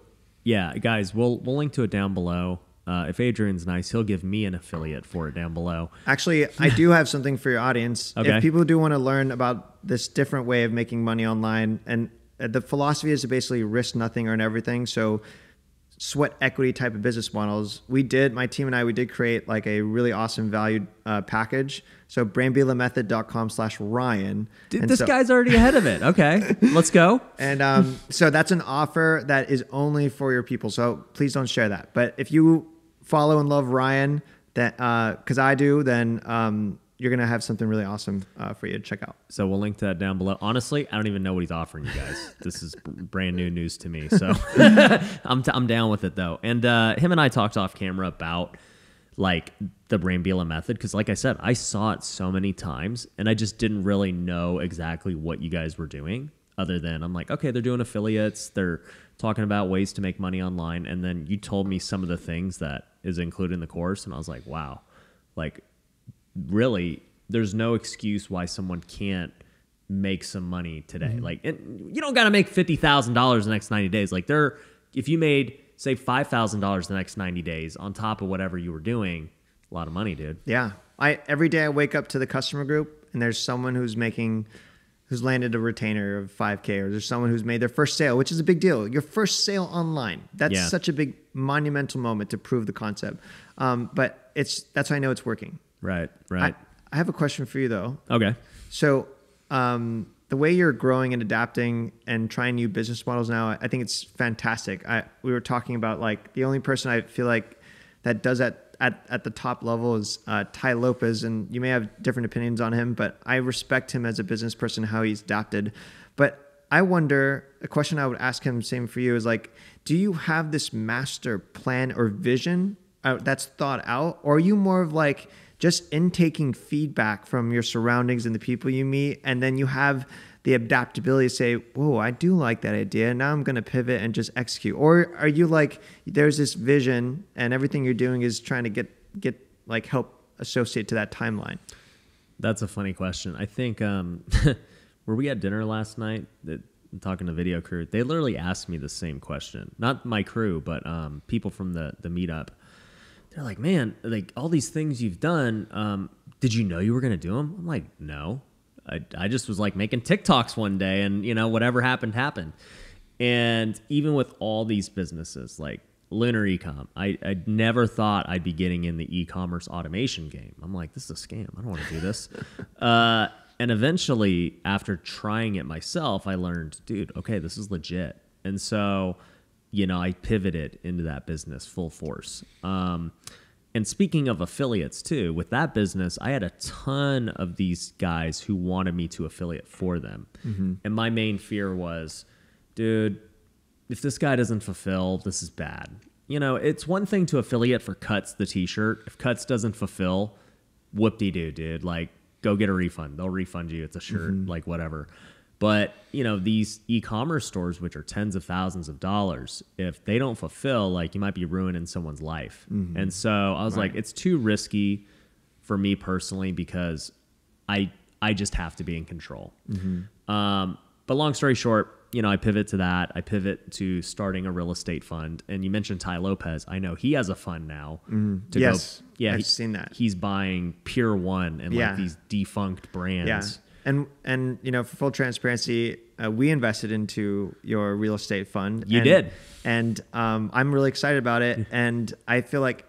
yeah, guys, we'll link to it down below. If Adrian's nice, he'll give me an affiliate for it down below. Actually, I do have something for your audience. Okay. If people do want to learn about this different way of making money online, and the philosophy is to basically risk nothing, earn everything. So sweat equity type of business models. My team and I did create like a really awesome valued package. So brambilamethod.com/Ryan. Dude, this guy's already ahead of it. Okay, let's go. And so that's an offer that is only for your people. So please don't share that. But if you follow and love Ryan, that because I do, then you're going to have something really awesome for you to check out. So we'll link to that down below. Honestly, I don't even know what he's offering you guys. This is brand new news to me. So I'm down with it though. And him and I talked off camera about like the Brambila method. Cause like I said, I saw it so many times and I just didn't really know exactly what you guys were doing other than I'm like, okay, they're doing affiliates. They're talking about ways to make money online. And then you told me some of the things that is included in the course. And I was like, wow. like really there's no excuse why someone can't make some money today. Like, and you don't got to make $50,000 the next 90 days. Like if you made say $5,000 the next 90 days on top of whatever you were doing, a lot of money, dude. Yeah. Every day I wake up to the customer group and there's someone who's landed a retainer of 5K, or there's someone who's made their first sale, which is a big deal. Your first sale online. That's such a big monumental moment to prove the concept. But that's how I know it's working. Right. I have a question for you though. Okay. So, the way you're growing and adapting and trying new business models now, I think it's fantastic. We were talking about like the only person I feel like that does that at the top level is Ty Lopez, and you may have different opinions on him, but I respect him as a business person, how he's adapted. But I wonder, a question I would ask him, same for you, is like, do you have this master plan or vision that's thought out, or are you more of like just intaking feedback from your surroundings and the people you meet, and then you have the adaptability to say, whoa, I do like that idea, now I'm going to pivot and just execute? Or are you like, there's this vision and everything you're doing is trying to get like help associate to that timeline? That's a funny question. I think were we at dinner last night, talking to video crew, they literally asked me the same question. Not my crew, but people from the meetup. They're like, man, like all these things you've done, did you know you were going to do them? I'm like, no. I just was like making TikToks one day and, whatever happened. And even with all these businesses like Lunar Ecom, I never thought I'd be getting in the e-commerce automation game. I'm like, this is a scam. I don't want to do this. And eventually, after trying it myself, I learned, dude, okay, this is legit. And so, I pivoted into that business full force. And speaking of affiliates too, with that business, I had a ton of these guys who wanted me to affiliate for them. And my main fear was, dude, if this guy doesn't fulfill, this is bad. It's one thing to affiliate for Cuts, the t-shirt. If Cuts doesn't fulfill, whoop-de-doo, dude. Like, go get a refund. They'll refund you. It's a shirt, like whatever. But, these e-commerce stores, which are tens of thousands of dollars, if they don't fulfill, like, you might be ruining someone's life. And so I was like, it's too risky for me personally because I just have to be in control. But long story short, I pivot to that. I pivot to starting a real estate fund. And you mentioned Ty Lopez. I know he has a fund now. Yes. I've seen that. He's buying Pier 1 and like these defunct brands. Yeah. And for full transparency, we invested into your real estate fund. You did. And I'm really excited about it. And I feel like,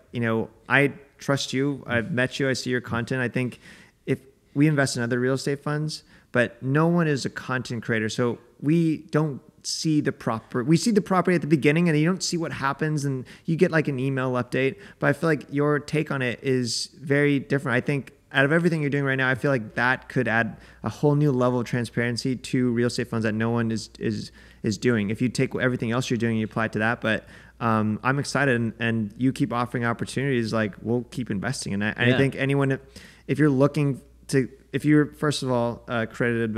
I trust you. I've met you. I see your content. I think if we invest in other real estate funds, but no one is a content creator. So we don't see the property at the beginning and you don't see what happens and you get like an email update. But I feel like your take on it is very different. I think out of everything you're doing right now, I feel like that could add a whole new level of transparency to real estate funds that no one is doing. If you take everything else you're doing and you apply it to that, but I'm excited and you keep offering opportunities, like we'll keep investing in that. And I think anyone, if you're first of all a accredited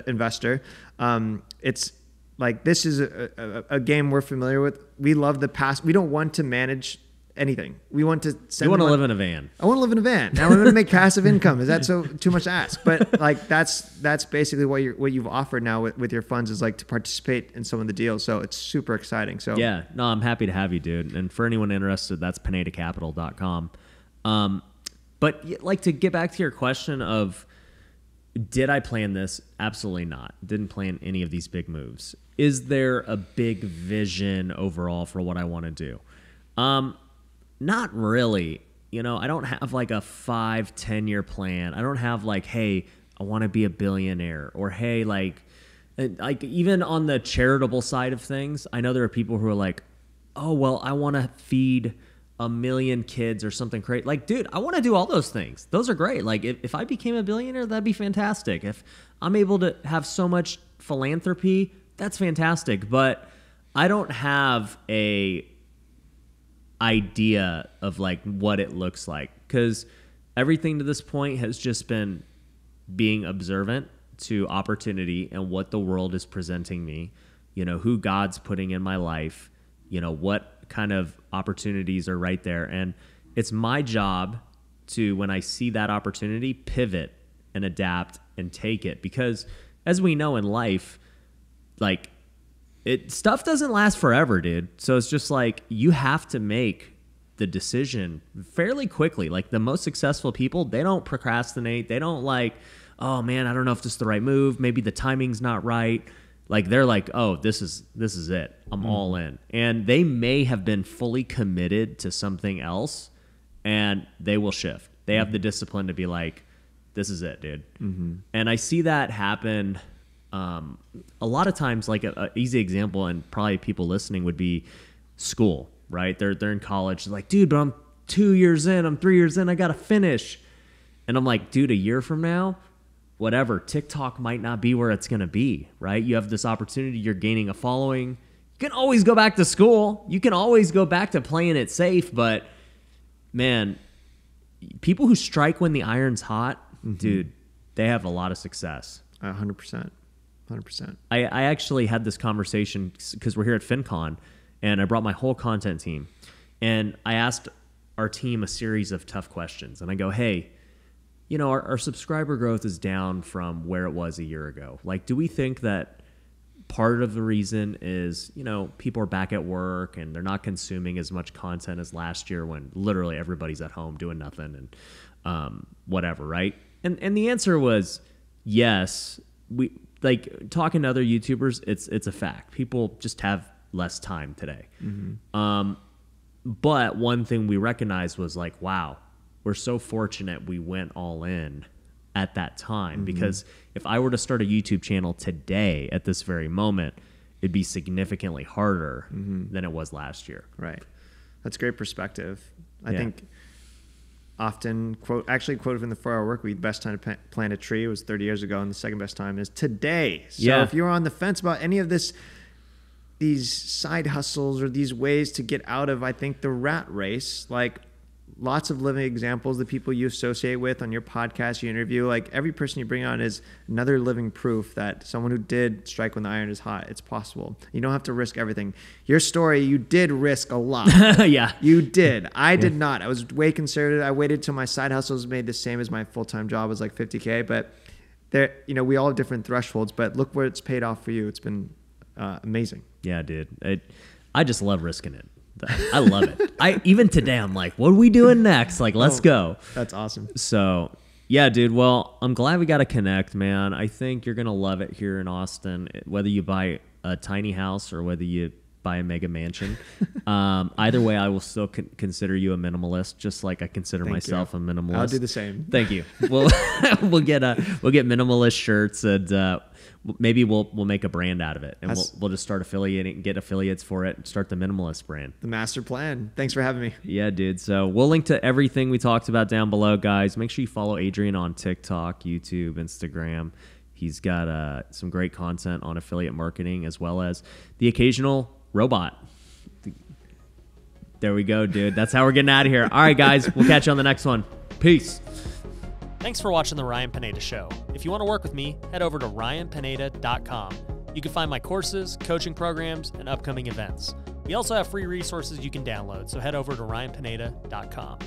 investor, it's like this is a game we're familiar with. We love the past. We don't want to manage anything. We want to send. You want to live in a van. I want to live in a van. Now we're going to make passive income. Is that too much to ask? But like that's basically what you've offered now with your funds is like to participate in some of the deals. So it's super exciting. So yeah, no, I'm happy to have you, dude. And for anyone interested, that's PinedaCapital.com. But like to get back to your question of, did I plan this? Absolutely not. Didn't plan any of these big moves. Is there a big vision overall for what I want to do? Not really. I don't have like a 5-10 year plan. I don't have like, hey, I want to be a billionaire, or hey, like even on the charitable side of things, I know there are people who are like, oh, well, I want to feed 1 million kids or something crazy. Like, dude, I want to do all those things. Those are great. Like if I became a billionaire, that'd be fantastic. If I'm able to have so much philanthropy, that's fantastic. But I don't have a idea of like what it looks like, because everything to this point has just been being observant to opportunity and what the world is presenting me, who God's putting in my life, what kind of opportunities are right there. And it's my job to, when I see that opportunity, pivot and adapt and take it. Because as we know in life, like, stuff doesn't last forever, dude. So it's just like, you have to make the decision fairly quickly. Like, the most successful people, they don't procrastinate. They don't like, oh man, I don't know if this is the right move. Maybe the timing's not right. Like, they're like, oh, this is it. I'm all in. And they may have been fully committed to something else, and they will shift. They have the discipline to be like, this is it, dude. And I see that happen a lot of times. Like, an easy example, and probably people listening, would be school, right? They're in college. They're like, dude, but I'm 2 years in. I'm 3 years in. I got to finish. And I'm like, dude, a year from now, whatever, TikTok might not be where it's going to be, right? You have this opportunity. You're gaining a following. You can always go back to school. You can always go back to playing it safe. But, man, people who strike when the iron's hot, dude, they have a lot of success. 100%. 100%. I actually had this conversation because we're here at FinCon, and I brought my whole content team. And I asked our team a series of tough questions. And I go, hey, you know, our subscriber growth is down from where it was a year ago. Like, do we think that part of the reason is, you know, people are back at work and they're not consuming as much content as last year when literally everybody's at home doing nothing and whatever, right? And the answer was yes. We, like, talking to other YouTubers, it's a fact. People just have less time today. But one thing we recognized was like, wow, we're so fortunate we went all in at that time, because if I were to start a YouTube channel today at this very moment, it'd be significantly harder than it was last year. Right. That's great perspective. I think often quoted from the 4-Hour Workweek, the best time to plant a tree was 30 years ago, and the second best time is today. So if you're on the fence about any of these side hustles or these ways to get out of, I think, the rat race, like, lots of living examples, the people you associate with on your podcast, you interview, like, every person you bring on is another living proof that someone who did strike when the iron is hot. It's possible. You don't have to risk everything. Your story, you did risk a lot. Yeah. You did. I did not. I was way conservative. I waited till my side hustles made the same as my full-time job was like $50K, but there, you know, we all have different thresholds, but look where it's paid off for you. It's been amazing. Yeah, dude. I just love risking it. I love it. Even today, I'm like, what are we doing next? Like, let's go. That's awesome. So, yeah, dude. Well, I'm glad we got to connect, man. I think you're going to love it here in Austin, whether you buy a tiny house or whether you buy a mega mansion. Either way, I will still consider you a minimalist, just like I consider myself a minimalist. I'll do the same. Thank you. We'll get minimalist shirts, and maybe we'll make a brand out of it, and we'll just start affiliating and get affiliates for it and start the minimalist brand. The master plan. Thanks for having me. Yeah, dude. So we'll link to everything we talked about down below, guys. Make sure you follow Adrian on TikTok, YouTube, Instagram. He's got some great content on affiliate marketing, as well as the occasional robot. There we go, dude. That's how we're getting out of here. All right, guys. We'll catch you on the next one. Peace. Thanks for watching The Ryan Pineda Show. If you want to work with me, head over to ryanpineda.com. You can find my courses, coaching programs, and upcoming events. We also have free resources you can download, so head over to ryanpineda.com.